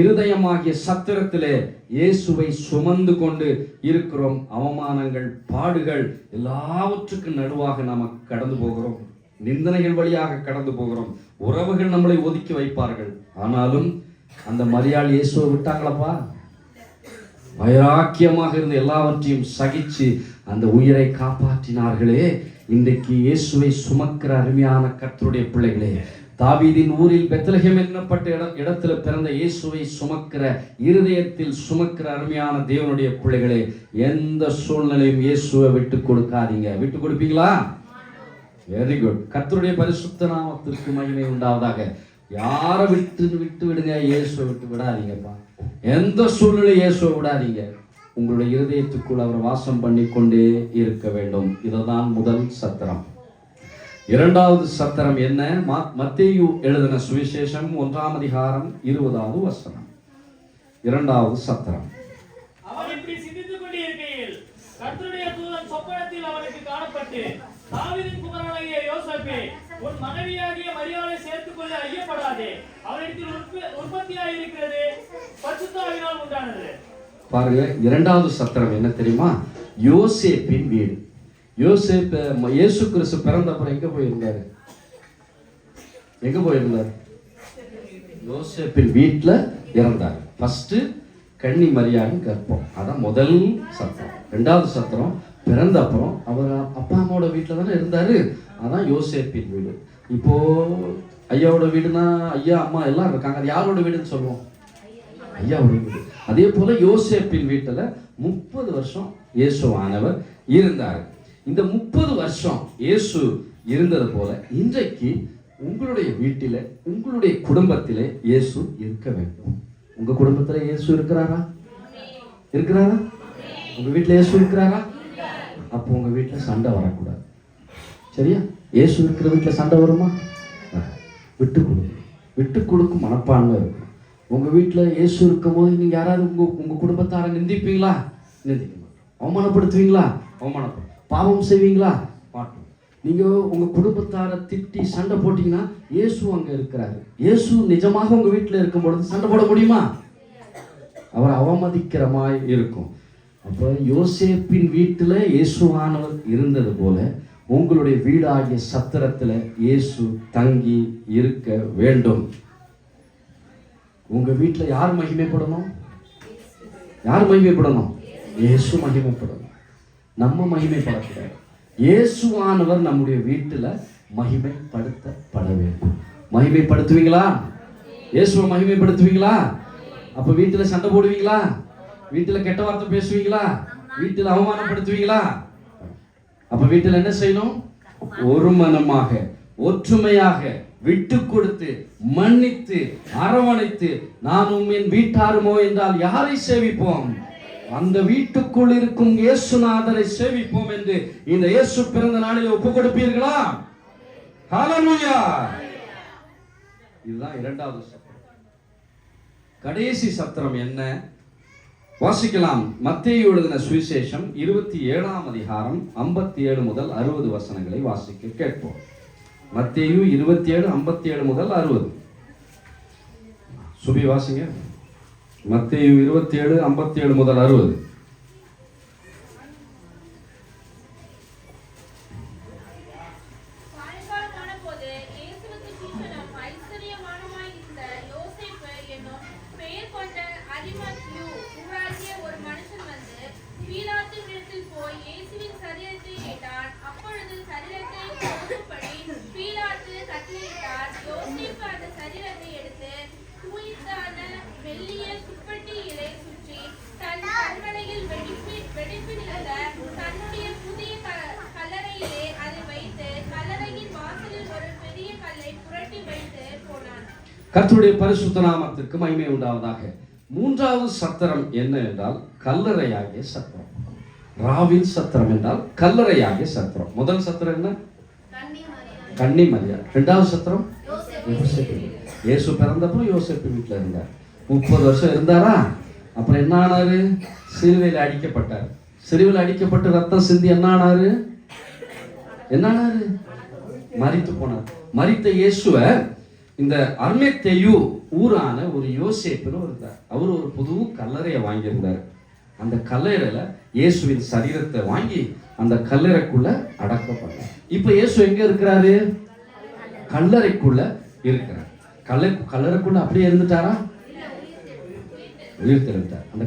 இருதயமாகிய சத்திரத்திலே இயேசுவை சுமந்து கொண்டு இருக்கிறோம். அவமானங்கள், பாடுகள் எல்லாவற்றுக்கும் நடுவாக நாம் கடந்து போகிறோம். நிந்தனைகள் வழியாக கடந்து போகிறோம். உறவுகள் நம்மளை ஒதுக்கி வைப்பார்கள். ஆனாலும் அந்த மரியாள் இயேசுவை விட்டாங்களப்பா? வைராக்கியமாக இருந்த எல்லாவற்றையும் சகிச்சு அந்த உயிரை காப்பாற்றினார்களே. இன்றைக்கு இயேசுவை சுமக்கிற அருமையான கர்த்தருடைய பிள்ளைகளே, தாவீதின் ஊரில் பெத்லகேம் என்னப்பட்ட இடத்துல பிறந்த இயேசுவை சுமக்கிற, இருதயத்தில் சுமக்கிற அருமையான தேவனுடைய பிள்ளைகளே, எந்த சூழ்நிலையும் இயேசுவை விட்டு கொடுக்காதீங்க. விட்டு கொடுப்பீங்களா? Very good. கர்த்தருடைய பரிசுத்த நாமத்திற்கு மகிமை உண்டாவதாக. யாரை விட்டு விடுங்க, இயேசுவை விட்டு விடாதீங்கப்பா. எந்த சூழ்நிலை இயேசுவை விடாதீங்க. உங்களுடைய இருதயத்துக்குள் அவர் வாசம் பண்ணி கொண்டே இருக்க வேண்டும். இதுதான் முதல் சத்திரம். இரண்டாவது சத்திரம் என்ன? மத்தேயு எழுதின சுவிசேஷம் 1ஆம் அதிகாரம் 20வது வசனம். இரண்டாவது சத்திரம். அவன் இப்படி சிந்தித்துக் கொண்டே இருக்கையில் கர்த்தருடைய தூதன் சொப்பனத்தில் அவனுக்கு காணப்பட்டு, தாவீதின் குமாரனாகிய யோசேப்பே, உன் மனைவியாகிய மரியாளை சேர்த்துக் கொள்ள ஐயப்படாதே, அவனிடத்தில் உற்பத்தியாய் இருக்கிறது பரிசுத்த ஆவியினால் உண்டானது. பாருங்க, இரண்டாவது சத்திரம் என்ன தெரியுமா? யோசேப்பின் வீடு. யோசேப் இயேசு கிறிஸ்து பிறந்தப்புறம் எங்க போயிருந்தாரு? எங்க போயிருந்தார்? யோசேப்பின் வீட்டுல இறந்தார். ஃபர்ஸ்ட் கன்னி மரியாளின் கர்ப்பம், அதான் முதல் சத்திரம். ரெண்டாவது சத்திரம் பிறந்த அப்புறம் அவர் அப்பா அம்மாவோட வீட்டில் தானே இருந்தாரு, அதான் யோசேப்பின் வீடு. இப்போ ஐயாவோட வீடுனா ஐயா அம்மா எல்லாம் இருக்காங்க, அது யாரோட வீடுன்னு சொல்லுவோம்? ஐயாவோட வீடு. அதே போல யோசேப்பின் வீட்டில் 30 வருஷம் இயேசுவானவர் இருந்தார். இந்த 30 வருஷம் இயேசு இருந்தது போல இன்றைக்கு உங்களுடைய வீட்டில, உங்களுடைய குடும்பத்திலே இயேசு இருக்க வேண்டும். உங்க குடும்பத்தில் இயேசு இருக்கிறாரா? இருக்கிறாரா? உங்க வீட்டில் இயேசு இருக்கிறாரா? அப்போ உங்க வீட்டில் சண்டை வரக்கூடாது. சரியா? இயேசு இருக்கிற வீட்டில் சண்டை வருமா? விட்டு கொடுக்கும். விட்டு கொடுக்கும் மனப்பான்மை இருக்கும். உங்க வீட்டில் இயேசு இருக்கும் போது நீங்க யாராவது உங்க குடும்பத்தாரை நிந்திப்பீங்களா? நிந்திக்க மாட்டோம். அவமானப்படுத்துவீங்களா? அவமானப்படும். பாவம் செய்வீங்களா? மாட்டோம். நீங்க உங்க குடும்பத்தாரை திட்டி சண்டை போட்டீங்கன்னா இயேசு அங்க இருக்கிறாரு. இயேசு நிஜமாக உங்க வீட்டில் இருக்கும் பொழுது சண்டை போட முடியுமா? அவர் அவமதிக்கிறமாய் இருக்கும். அப்போ யோசேப்பின் வீட்டில் இயேசுவானவர் இருந்தது போல உங்களுடைய வீடாகிய சத்திரத்தில் இயேசு தங்கி இருக்க வேண்டும். உங்க வீட்டில் யார் மகிமைப்படணும்? யார் மகிமைப்படணும்? இயேசு மகிமைப்படணும். நம்ம மகிமைப்படக்கூடாது. இயேசுவானவர் நம்முடைய வீட்டில் மகிமைப்படுத்தப்பட வேண்டும். மகிமைப்படுத்துவீங்களா? இயேசுவை மகிமைப்படுத்துவீங்களா? அப்போ வீட்டில் சண்டை போடுவீங்களா? வீட்டில் கெட்ட வார்த்தை பேசுவீங்களா? வீட்டில் அவமானப்படுத்துவீங்களா? அப்ப வீட்டில் என்ன செய்யணும்? ஒரு மனமாக, ஒற்றுமையாக, விட்டு கொடுத்து, மன்னித்து, அரவணைத்து, நானும் என் வீட்டாருமோ என்றால் யாரை சேவிப்போம்? அந்த வீட்டுக்குள் இருக்கும் இயேசுநாதரை சேவிப்போம் என்று இந்த இயேசு பிறந்த நாளில் ஒப்பு கொடுப்பீர்களா? ஹல்லேலூயா! இதுதான் இரண்டாவது சத்திரம். கடைசி சத்திரம் என்ன? வாசிக்கலாம். மத்தேயு எழுதின சுவிசேஷம் 27ஆம் அதிகாரம் 57 முதல் 60 வசனங்களை வாசிக்க கேட்போம். மத்தேயு 27 57 முதல் 60. சுபி வாசிங்க. மத்தேயு 27 57 முதல் 60. கர்த்தருடைய பரிசுத்த நாமத்திற்கு மகிமை உண்டாவதாக. மூன்றாவது சத்திரம் என்ன என்றால் கல்லறையாகிய சத்திரம். ராவின் சத்திரம் என்றால் கல்லறையாகிய சத்திரம். முதல் சத்திரம் என்ன? கன்னி மரியா. இரண்டாவது சத்திரம் இயேசு பிறந்தப்போ யோசேப்பு வீட்டில் இருந்தார். 30 வருஷம் இருந்தாரா? அப்புறம் என்ன ஆனாரு? சிலுவையில் அடிக்கப்பட்டார். சிலுவையில் அடிக்கப்பட்டு ரத்தம் சிந்தி என்ன ஆனாரு? மரித்து போனார். மரித்த இயேசுவை இந்த அர்மெத்தேயு ஊரான ஒரு யோசேப்புன்னு இருந்தார். அவர் ஒரு புது கல்லறையை வாங்கியிருந்தார். அந்த கல்லறையில இயேசுவின் சரீரத்தை வாங்கி அந்த கல்லறைக்குள்ள அடக்கப்பட்டார். இப்ப இயேசு எங்க இருக்கிறாரு? கல்லறைக்குள்ள இருக்கிறார். கல்லறைக்குள்ள அப்படியே இருந்துட்டாரா? உயிர்த்தெழுந்தார். அந்த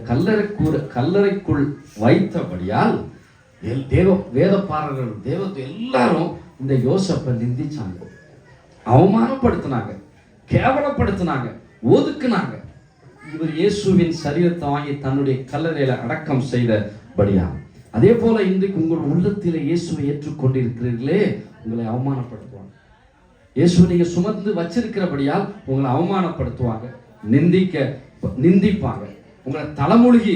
கல்லறைக்குள் வைத்தபடியால் வேதப்பாரர்கள் எல்லாரும் இந்த யோசேப்பை நிந்திச்சாங்க, அவமானப்படுத்தினாங்க, கேவலப்படுத்தினாங்க, ஒதுக்குனாங்க. இவர் இயேசுவின் சரீரத்தை வாங்கி தன்னுடைய கல்லறையில அடக்கம் செய்தபடியா. அதே போல இன்றைக்கு உங்கள் உள்ளத்தில இயேசுவை ஏற்றுக்கொண்டிருக்கிறீர்களே, உங்களை அவமானப்படுத்துவாங்க. இயேசுவை நீங்க சுமந்து வச்சிருக்கிறபடியால் உங்களை அவமானப்படுத்துவாங்க, நிந்திப்பாங்க, உங்களை தலைமொழிகி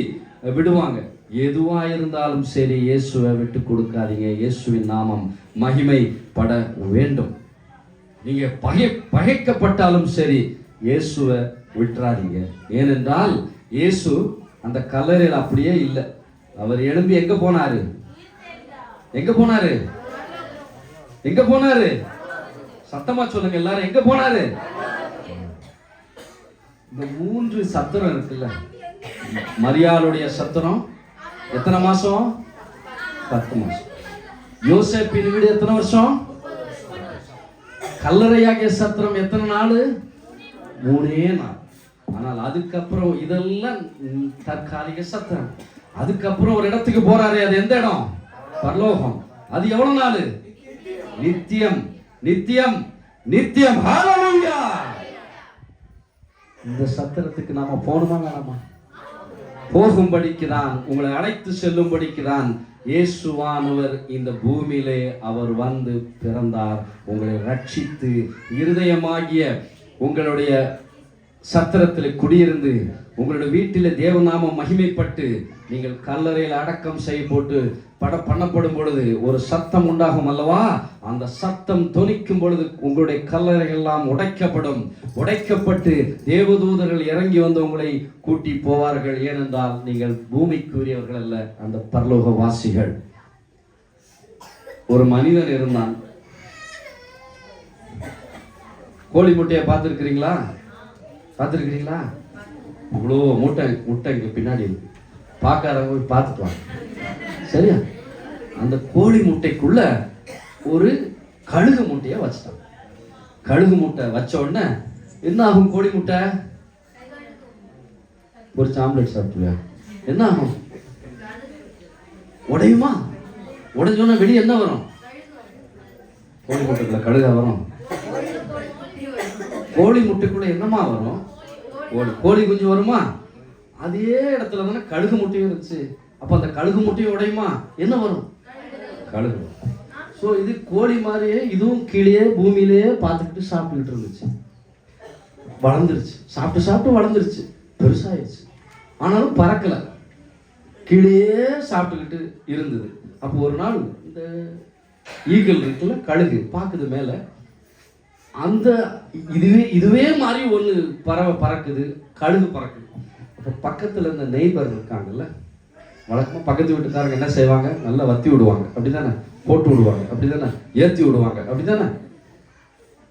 விடுவாங்க. எதுவா இருந்தாலும் சரி இயேசுவை விட்டு கொடுக்காதீங்க. இயேசுவின் நாமம் மகிமைப்பட வேண்டும். நீங்க பகைக்கப்பட்டாலும் சரி இயேசுவை விட்டுறாதீங்க. ஏனென்றால் இயேசு அந்த கல்லறையில் அப்படியே இல்லை. அவர் எழும்பி எங்க போனாரு? சத்தமா சொல்லுங்க எல்லாரும், எங்க போனாரு? இந்த 3 சத்திரம் இருக்குல்ல, மரியாளுடைய சத்திரம் எத்தனை மாசம்? 10 மாசம். யோசேப்பின் வீடு எத்தனை வருஷம்? கல்லறையாகிய சத்திரம் எத்தனை நாள்? 3 நாள். ஆனால் அதுக்கப்புறம் இதெல்லாம் தற்காலிக சத்திரம். அதுக்கப்புறம் ஒரு இடத்துக்கு போறாரு. அது எந்த இடம்? பரலோகம். அது எவ்வளவு நாள்? நித்தியம், நித்தியம், நித்தியம். ஹல்லேலூயா. இந்த சத்திரத்துக்கு நாம போகணுமா வேணாமா? போகும்படிக்குதான், உங்களை அழைத்து செல்லும்படிக்குதான் இயேசுவானவர் இந்த பூமியிலே அவர் வந்து பிறந்தார். உங்களை ரட்சித்து இருதயமாகிய உங்களுடைய சத்திரத்தில் குடியிருந்து உங்களுடைய வீட்டில் தேவநாமம் மகிமைப்பட்டு நீங்கள் கல்லறையில் அடக்கம் செய்ய போட்டு பண்ணப்படும் பொழுது ஒரு சத்தம் உண்டாகும் அல்லவா? அந்த சத்தம் தொனிக்கும் பொழுது உங்களுடைய கல்லறைகள் எல்லாம் உடைக்கப்பட்டு தேவதூதர்கள் இறங்கி வந்து உங்களை கூட்டி போவார்கள். ஏனென்றால் நீங்கள் பூமிக்குரியவர்கள் அல்ல, அந்த பரலோக வாசிகள். ஒரு மனிதன் இருந்தான். கோழி முட்டையை பார்த்துருக்கிறீங்களா? இவ்வளோ முட்டை இங்க பின்னாடி இருக்கு. பார்க்காதவங்க போய் பார்த்துட்டு வாங்க, சரியா? அந்த கோழி முட்டைக்குள்ள ஒரு கழுகு முட்டையை வச்சுட்டான். கழுகு முட்டை வச்ச உடனே என்ன ஆகும்? கோழி முட்டை ஒரு ஆம்லெட் சாப்பிட்டுவியா? என்ன ஆகும்? உடையுமா? உடைஞ்சோன்னா வெளியே என்ன வரும்? கோழி முட்டைக்குள்ள கழுகா வரும். கோழி முட்டைக்குள்ள என்னமா வரும்? கோழி குஞ்சு வருமா? அதே இடத்துல தானே கழுகு முட்டையும் இருந்துச்சு. அப்ப அந்த கழுகு முட்டையும் உடையுமா? என்ன வரும்? கழுகு. ஸோ இது கோழி மாதிரியே இதுவும் கீழே பூமியிலேயே பார்த்துக்கிட்டு சாப்பிட்டுக்கிட்டு இருந்துச்சு. வளர்ந்துருச்சு, சாப்பிட்டு வளர்ந்துருச்சு, பெருசாயிடுச்சு. ஆனாலும் பறக்கல, கீழே சாப்பிட்டுக்கிட்டு இருந்தது. அப்போ ஒரு நாள் இந்த ஈகிள் இருக்குல்ல, கழுகு பார்க்குது மேல, அந்த இதுவே மாதிரி ஒன்று பறவை பறக்குது, கழுகு பறக்குது. இப்போ பக்கத்தில் இந்த நெய்பர் இருக்காங்கல்ல, வழக்கமாக பக்கத்து வீட்டுக்காரங்க என்ன செய்வாங்க, நல்லா வத்தி விடுவாங்க, அப்படி தானே, போட்டு விடுவாங்க, அப்படி தானே, ஏற்றி விடுவாங்க, அப்படி தானே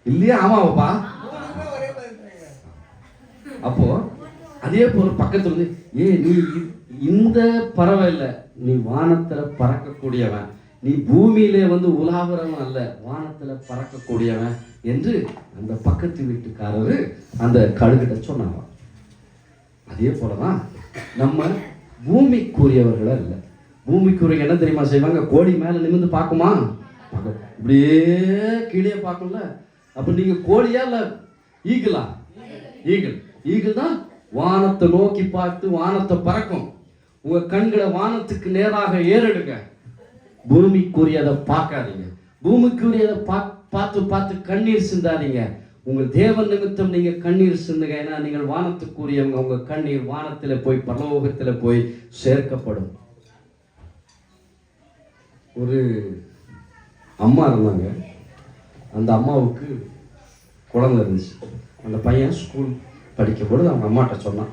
இல்லையா? ஆமாவாப்பா. ஒரே மாதிரி இருக்காங்க. அப்போ அதே போல பக்கத்துல இருந்து, நீ இந்த பறவை இல்லை, நீ வானத்துல பறக்கக்கூடியவன், நீ பூமியிலே வந்து உலாவுறவன் அல்ல, வானத்துல பறக்கக்கூடியவன் என்று அந்த பக்கத்து வீட்டுக்காரரு அந்த கழுகிட்ட சொன்னாங்க. அதே போலதான் நம்ம பூமிக்குரியவர்கள் அல்ல. பூமிக்குரிய என்ன தெரியுமா செய்வாங்க, கோழி மேல நிமிர்ந்து பார்க்குமா, இப்படியே கீழே பார்க்கும்ல. அப்ப நீங்க கோழியா இல்ல ஈகிளா? ஈகிள். ஈகிள் தான் வானத்தை நோக்கி பார்த்து வானத்தை பறக்கும். உங்க கண்களை வானத்துக்கு நேராக ஏறெடுங்க. பூமிக்குரியதை பார்க்காதீங்க. பூமிக்குரியதை பார்த்து பார்த்து கண்ணீர் சிந்தாதீங்க. உங்கள் தேவன் நிமித்தம் நீங்க கண்ணீர் சிந்துங்க. ஏன்னா நீங்கள் வானத்துக்குரியவங்க. உங்க கண்ணீர் வானத்தில் போய் பரலோகத்தில் போய் சேர்க்கப்படும். ஒரு அம்மா இருந்தாங்க. அந்த அம்மாவுக்கு குழந்தை இருந்துச்சு. அந்த பையன் ஸ்கூல் படிக்கும்போது அவங்க அம்மாட்ட சொன்னான்,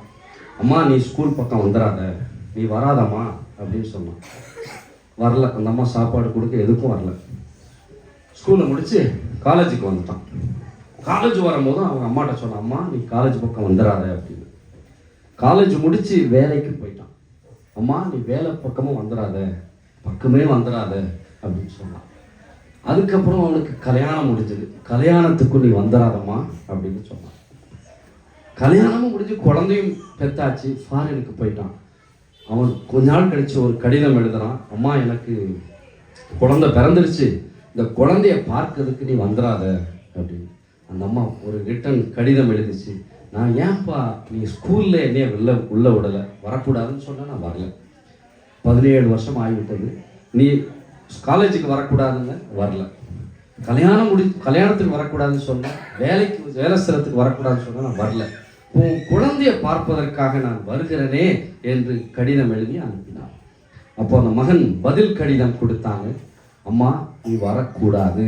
அம்மா நீ ஸ்கூல் பக்கம் வந்துடாத, நீ வராதம்மா அப்படின்னு சொன்னான். வரல. அந்த அம்மா சாப்பாடு கொடுக்க எதுக்கும் வரல. ஸ்கூலை முடிச்சு காலேஜுக்கு வந்துட்டான். காலேஜ் வரும்போது அவங்க அம்மாட்ட சொன்னான், அம்மா நீ காலேஜ் பக்கம் வந்துடாத அப்படின்னு. காலேஜ் முடிச்சு வேலைக்கு போயிட்டான். அம்மா நீ வேலை பக்கமும் வந்துடாத, பக்கமே வந்துடாத அப்படின்னு சொன்னான். அதுக்கப்புறம் அவனுக்கு கல்யாணம் முடிஞ்சது. கல்யாணத்துக்கும் நீ வந்துடாதம்மா அப்படின்னு சொன்னான். கல்யாணமும் முடிஞ்சு குழந்தையும் பெத்தாச்சு, ஃபாரினுக்கு போயிட்டான். அவன் கொஞ்ச நாள் கழிச்சு ஒரு கடிதம் எழுதுறான், அம்மா எனக்கு குழந்தை பிறந்துருச்சு, இந்த குழந்தைய பார்க்கறதுக்கு நீ வந்துடாத அப்படின்னு. அந்த அம்மா ஒரு ரிட்டன் கடிதம் எழுதிச்சு, நான் ஏன்பா நீ ஸ்கூல்ல என்னைய உள்ள விடலை, வரக்கூடாதுன்னு சொன்ன, நான் வரல. 17 வருஷம் ஆகிவிட்டது. நீ காலேஜுக்கு வரக்கூடாதுன்னு வரல. கல்யாணத்துக்கு வரக்கூடாதுன்னு சொன்னேன், வேலை ஸ்தலத்துக்கு வரக்கூடாதுன்னு சொன்ன, நான் வரல. உன் குழந்தைய பார்ப்பதற்காக நான் வருகிறேனே என்று கடிதம் எழுதி அனுப்பினான். அப்போ அந்த மகன் பதில் கடிதம் கொடுத்தாங்க, அம்மா நீ வரக்கூடாது.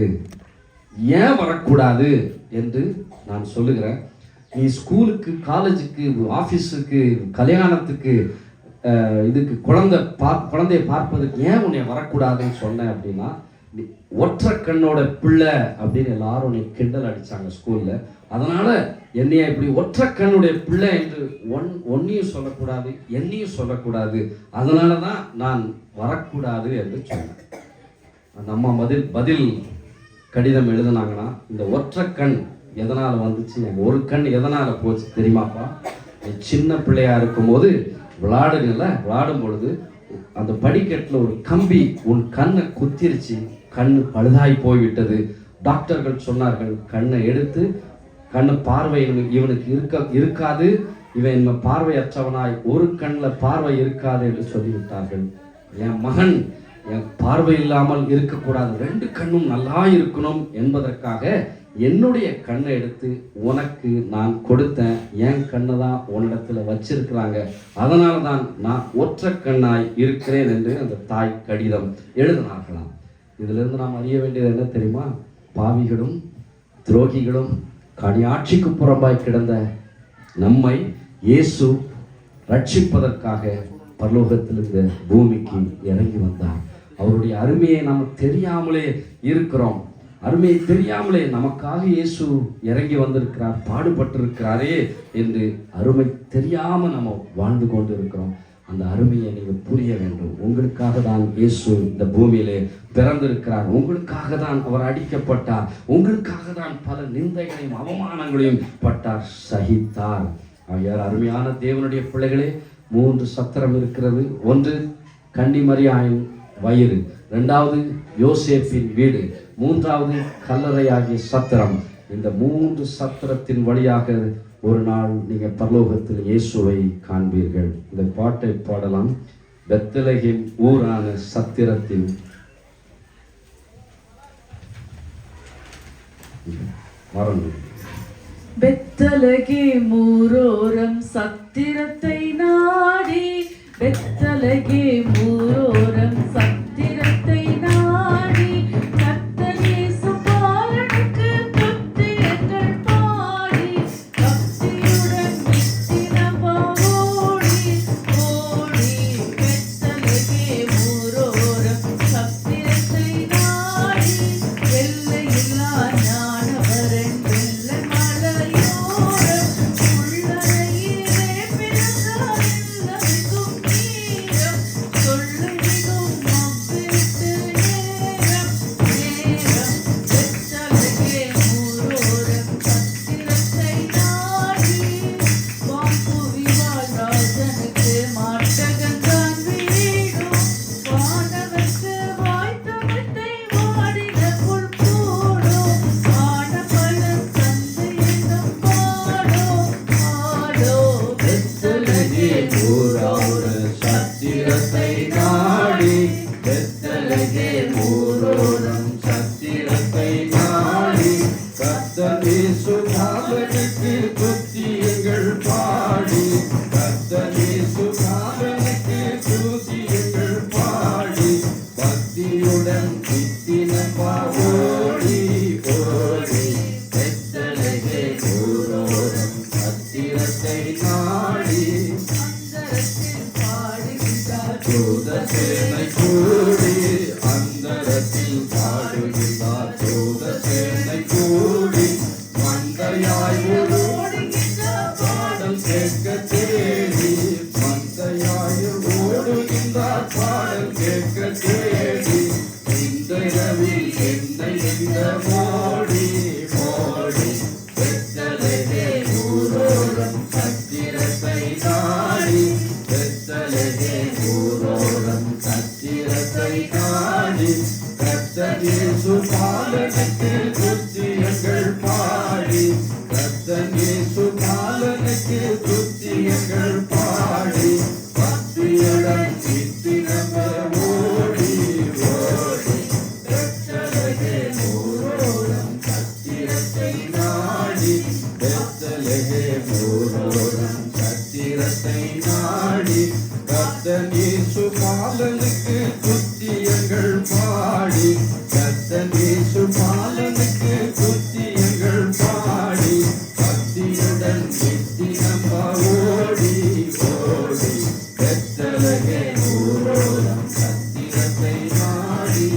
ஏன் வரக்கூடாது என்று நான் சொல்லுகிறேன். நீ ஸ்கூலுக்கு, காலேஜுக்கு, ஆஃபீஸுக்கு, கல்யாணத்துக்கு, இதுக்கு குழந்தைய பார்ப்பதுக்கு ஏன் உன்னை வரக்கூடாதுன்னு சொன்னேன் அப்படின்னா, ஒற்றை கண்ணோட பிள்ளை அப்படின்னு எல்லாரும் உன்னை கிண்டல் அடிச்சாங்க ஸ்கூல்ல. அதனால என்னைய இப்படி ஒற்றை கண்ணுடைய பிள்ளை என்று ஒன்னையும் சொல்லக்கூடாது, என்னையும் சொல்லக்கூடாது, அதனாலதான் நான் வரக்கூடாது என்று சொன்னேன். அந்த அம்மா பதில் கடிதம் எழுதுனாங்கன்னா, இந்த ஒற்றை கண் எதனால வந்துச்சு, ஒரு கண் எதனால போச்சு தெரியுமாப்பா? சின்ன பிள்ளையா இருக்கும் போது விளையாடும் பொழுது அந்த படிக்கட்டில் ஒரு கம்பி உன் கண்ணை குத்திருச்சு, கண்ணு பழுதாய் போய்விட்டது. டாக்டர்கள் சொன்னார்கள், கண்ணை எடுத்து, கண்ணு பார்வை இவனுக்கு இருக்காது, இவன் பார்வையற்றவனாய் ஒரு கண்ணில் பார்வை இருக்காது என்று சொல்லிவிட்டார்கள். என் மகன் என் பார்வை இல்லாமல் இருக்கக்கூடாது, 2 கண்ணும் நல்லா இருக்கணும் என்பதற்காக என்னுடைய கண்ணை எடுத்து உனக்கு நான் கொடுத்தேன். என் கண்ணை தான் உன்னிடத்துல வச்சிருக்கிறாங்க, அதனால தான் நான் ஒற்றை கண்ணாய் இருக்கிறேன் என்று அந்த தாய் கடிதம் எழுதினார்களாம். இதிலிருந்து நாம் அறிய வேண்டியது என்ன தெரியுமா? பாவிகளும் துரோகிகளும் கனியாட்சிக்கு புறம்பாய் கிடந்த நம்மை இயேசு ரட்சிப்பதற்காக பரலோகத்திலிருந்து பூமிக்கு இறங்கி வந்தார். அவருடைய அருமையை நாம் தெரியாமலே இருக்கிறோம். அருமையை தெரியாமலே நமக்காக இயேசு இறங்கி வந்திருக்கிறார், பாடுபட்டிருக்கிறாரே என்று அருமை தெரியாம நம்ம வாழ்ந்து கொண்டு இருக்கிறோம். அந்த அருமையை நீங்கள் புரிய வேண்டும். உங்களுக்காக தான் இயேசு இந்த பூமியிலே பிறந்திருக்கிறார். உங்களுக்காக தான் அவர் அடிக்கப்பட்டார். உங்களுக்காக தான் பல நிந்தைகளையும் அவமானங்களையும் பட்டார், சகித்தார். ஆகையால் அருமையான தேவனுடைய பிள்ளைகளே, 3 சத்திரம் இருக்கிறது. 1 கன்னிமரியாயின் வயிறு, 2வது யோசேப்பின் வீடு, 3வது கல்லறையாகிய சத்திரம். இந்த 3 சத்திரத்தின் வழியாக ஒரு நாள் நீங்க பரலோகத்தில் இயேசுவை காண்பீர்கள். இந்த பாட்டை பாடலாம். பெத்லகேம் ஊரான சத்திரத்தில் மறந்து பெத்லகேம் ஊரோரம் சத்திரத்தை நாடி, பெத்லகேம் ஊரோரம் சத்திரத்தை நாடி, கர்த்தர் இயேசு பாலனுக்கு துதிகள் பாடி, பக்தியுடன் நித்திரம் ஓடி, பக்தியுடன் நித்தினப்பா ஓடி ஓடி பெத்தலகே ஊரோரம் சத்திரத்தை நாடி தூதசேனை கூடி அந்தரத்தில் பாடுகின்றார் தூதசேனை கூடி மந்தையாய் பாடல் கேட்க தேடி மந்தையாய் ஓடுகின்றார் பாடல் கேட்க தேடி இந்த இரவில் என்னை இந்த மோடி மோடி பெத்தலகே ஊரோரம் சத்திரத்தை நாடி பெத்தலகே ஊரோரம் சத்திரத்தை நாடி கர்த்தனேசு பாலனுக்கு துத்தியங்கள் பாடி கர்த்தனேசு பாலனுக்கு துத்தியங்கள் பாடி பக்தியுடன் நித்தினமே ஓடி ஓடி பெத்தலகே ஊரோரம் சத்திரத்தை நாடி பெத்தலகே ஊரோரம் சத்திரத்தை நாடி கர்த்தனேசு பாலனுக்கு துத்தியங்கள் பாடி கர்த்தனேசு பாலனுக்கு துத்தியங்கள் பாடி பக்தியுடன் நித்தினமா ஓடி ஓடி பெத்தலகே ஊரோரம் சத்திரத்தை நாடி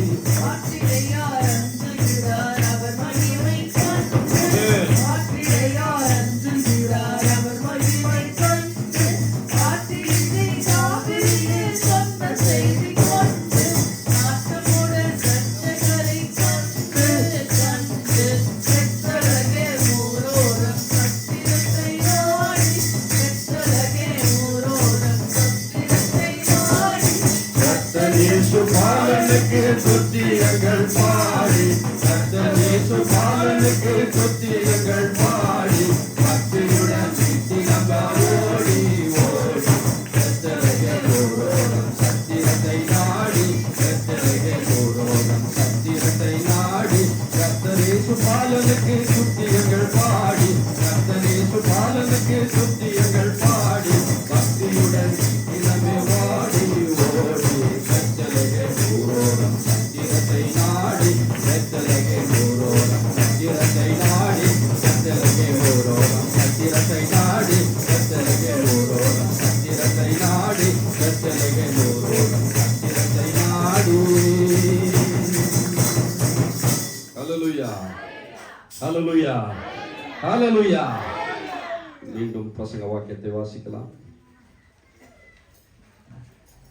கர்த்தனேசு பாலனுக்கு துத்தியங்கள் பாடி கர்த்தனேசு பாலனுக்கு துத்தியங்கள் பாடி பக்தியுடன் நித்தினமா ஓடி ஓடி பெத்தலகே ஊரோரம் சத்திரத்தை நாடி பெத்தலகே ஊரோரம் சத்திரத்தை நாடி கர்த்தனேசு பாலனுக்கு துத்தியங்கள் பாடி கர்த்தனேசு பாலனுக்கு துத்தியங்கள் பாடி பக்தியுடன் நித்தினமே வாடி ஓடி பெத்தலகே ஊரோரம் சத்திரத்தை நாடி பெத்தலகே ஊரோரம் சத்திரத்தை நாடி பெத்தலகே ஊரோரம் சத்திரத்தை நாடி பெத்தலகே ஊரோரம் சத்திரத்தை நாடி பெத்தலகே ஊரோரம் சத்திரத்தை நாடி. ஹல்லேலூயா ஹல்லேலூயா ஹல்லேலூயா. மீண்டும் பிரசங்க வாக்கியத்தை வாசிக்கலாம்.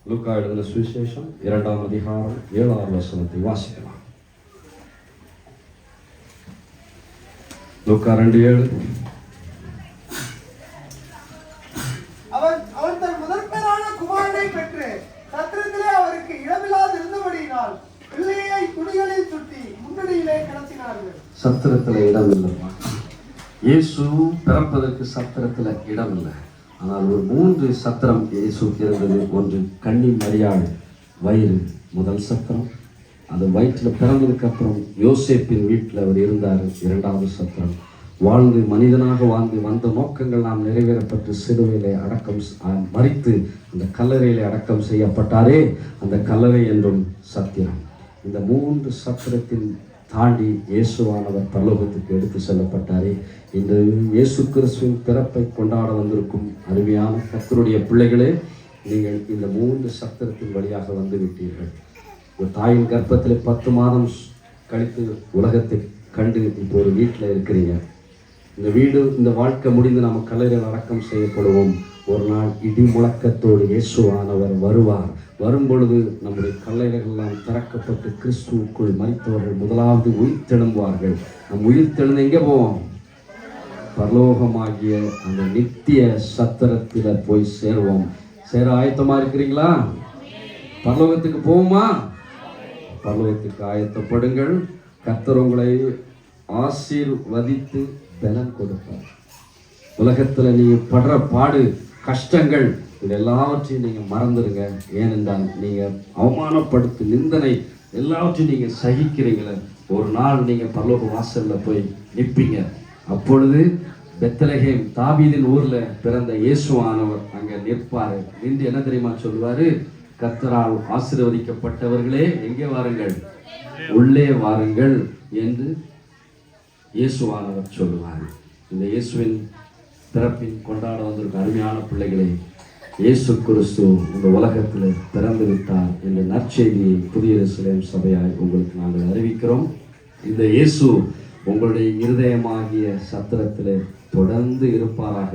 லூக்கா எழுதின சுவிசேஷம் 2ஆம் அதிகாரம் 7ஆம் வசனத்தை வாசிக்கலாம். லூக்கா 2:7. அவன் தன் முதற்பேரான குமாரனை பெற்று சத்திரத்திலே அவருக்கு இடமில்லாது இருந்தபடியினால் பிள்ளையை துணிகளில் சுட்டி முன்னணியிலே கிடத்தினார்கள். சத்திரத்துல இடம் இல்லைப்பா. இயேசு பிறப்பதற்கு சத்திரத்துல இடம் இல்லை. ஆனால் ஒரு 3 சத்திரம் இயேசுக்கு இருந்தது. ஒன்று கன்னி மரியாள் வயிறு முதல் சத்திரம். அது வயிற்றில் பிறந்ததுக்கு அப்புறம் யோசேப்பின் வீட்டில் அவர் இருந்தார் 2வது சத்திரம். வாழ்ந்து மனிதனாக வாழ்ந்து வந்த நோக்கங்கள் நாம் நிறைவேறப்பட்டு சிலுவையிலே அடக்கம் மரித்து அந்த கல்லறையிலே அடக்கம் செய்யப்பட்டாரே அந்த கல்லறை என்றும் சத்திரம். இந்த 3 சத்திரத்தின் தாண்டி இயேசுவானவர் பரலோகத்துக்கு எடுத்து செல்லப்பட்டாரே. இன்று இயேசு கிறிஸ்துவின் பிறப்பை கொண்டாட வந்திருக்கும் அருமையான கர்த்தருடைய பிள்ளைகளே, நீங்கள் இந்த 3 சத்திரத்தின் வழியாக வந்து விட்டீர்கள். ஒரு தாயின் கர்ப்பத்தில் 10 மாதம் கழித்து உலகத்தை கண்டு இப்போ ஒரு வீட்டில் இருக்கிறீங்க. இந்த வீடு இந்த வாழ்க்கை முடிந்து நம்ம கல்லறையில் அடக்கம் செய்யப்படுவோம். ஒரு நாள் இடி முழக்கத்தோடு இயேசுவானவர் வருவார். வரும்பொழுது நம்முடைய கல்லறைகள்லாம் திறக்கப்பட்டு கிறிஸ்துவுக்குள் மரித்தவர்கள் முதலாவது உயிர்த்தெழும்புவார்கள். நம் உயிர்த்தெழுந்து எங்கே போவோம்? பரலோகமாகிய அந்த நித்திய சத்திரத்தில் போய் சேருவோம். சேர ஆயத்தமா இருக்கிறீங்களா? பரலோகத்துக்கு போவோமா? பரலோகத்துக்கு ஆயத்தப்படுங்கள். கர்த்தர் உங்களை ஆசீர்வதித்து பலன் கொடுப்பார். உலகத்துல நீங்க படுற பாடு கஷ்டங்கள் இது எல்லாவற்றையும் நீங்க மறந்துடுங்க. ஏனென்றால் நீங்க அவமானப்படுத்து நிந்தனை எல்லாவற்றையும் நீங்க சகிக்கிறீங்களே, ஒரு நாள் நீங்க பரலோக வாசல்ல போய் நிற்பீங்க. அப்பொழுது பெத்லகேம் தாவீதின் ஊர்ல பிறந்த இயேசுவானவர் அங்க நிற்பாரு. நின்று என்ன தெரியுமா சொல்லுவாரு? கர்த்தரால் ஆசீர்வதிக்கப்பட்டவர்களே எங்கே வாருங்கள், உள்ளே வாருங்கள் என்று இயேசுவானவர் சொல்லுவார். இந்த இயேசுவின் பிறப்பின் கொண்டாட வந்திருக்கும் அருமையான பிள்ளைகளே, இயேசு கிறிஸ்து இந்த உலகத்தில் பிறந்து விட்டார் என்ற நற்செய்தியை புதிய எருசலேம் சபையாய் உங்களுக்கு நாங்கள் அறிவிக்கிறோம். இந்த இயேசு உங்களுடைய இருதயமாகிய சத்திரத்தில் தொடர்ந்து இருப்பாராக,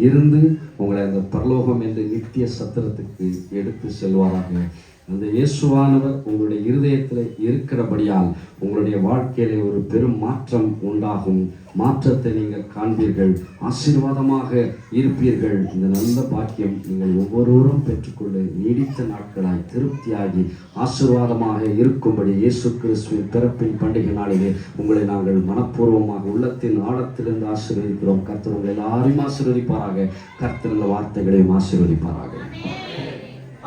இருந்து உங்களை அந்த பரலோகம் என்ற நித்திய சத்திரத்துக்கு எடுத்து செல்வாராக. அந்த இயேசுவானவர் உங்களுடைய இருதயத்தில் இருக்கிறபடியால் உங்களுடைய வாழ்க்கையிலே ஒரு பெரும் மாற்றம் உண்டாகும். மாற்றத்தை நீங்கள் காண்பீர்கள், ஆசீர்வாதமாக இருப்பீர்கள். இந்த நல்ல பாக்கியம் நீங்கள் ஒவ்வொருவரும் பெற்றுக்கொண்டு நீடித்த நாட்களாய் திருப்தியாகி ஆசீர்வாதமாக இருக்கும்படி இயேசு கிறிஸ்துவின் பிறப்பின் பண்டிகை நாளிலே உங்களை நாங்கள் மனப்பூர்வமாக உள்ளத்தின் ஆழத்திலிருந்து ஆசீர்வதிக்கிறோம். கர்த்தர் உங்களை எல்லாரையும் ஆசீர்வதிப்பாராக. கர்த்தர் இந்த வார்த்தைகளையும் ஆசீர்வதிப்பாராக.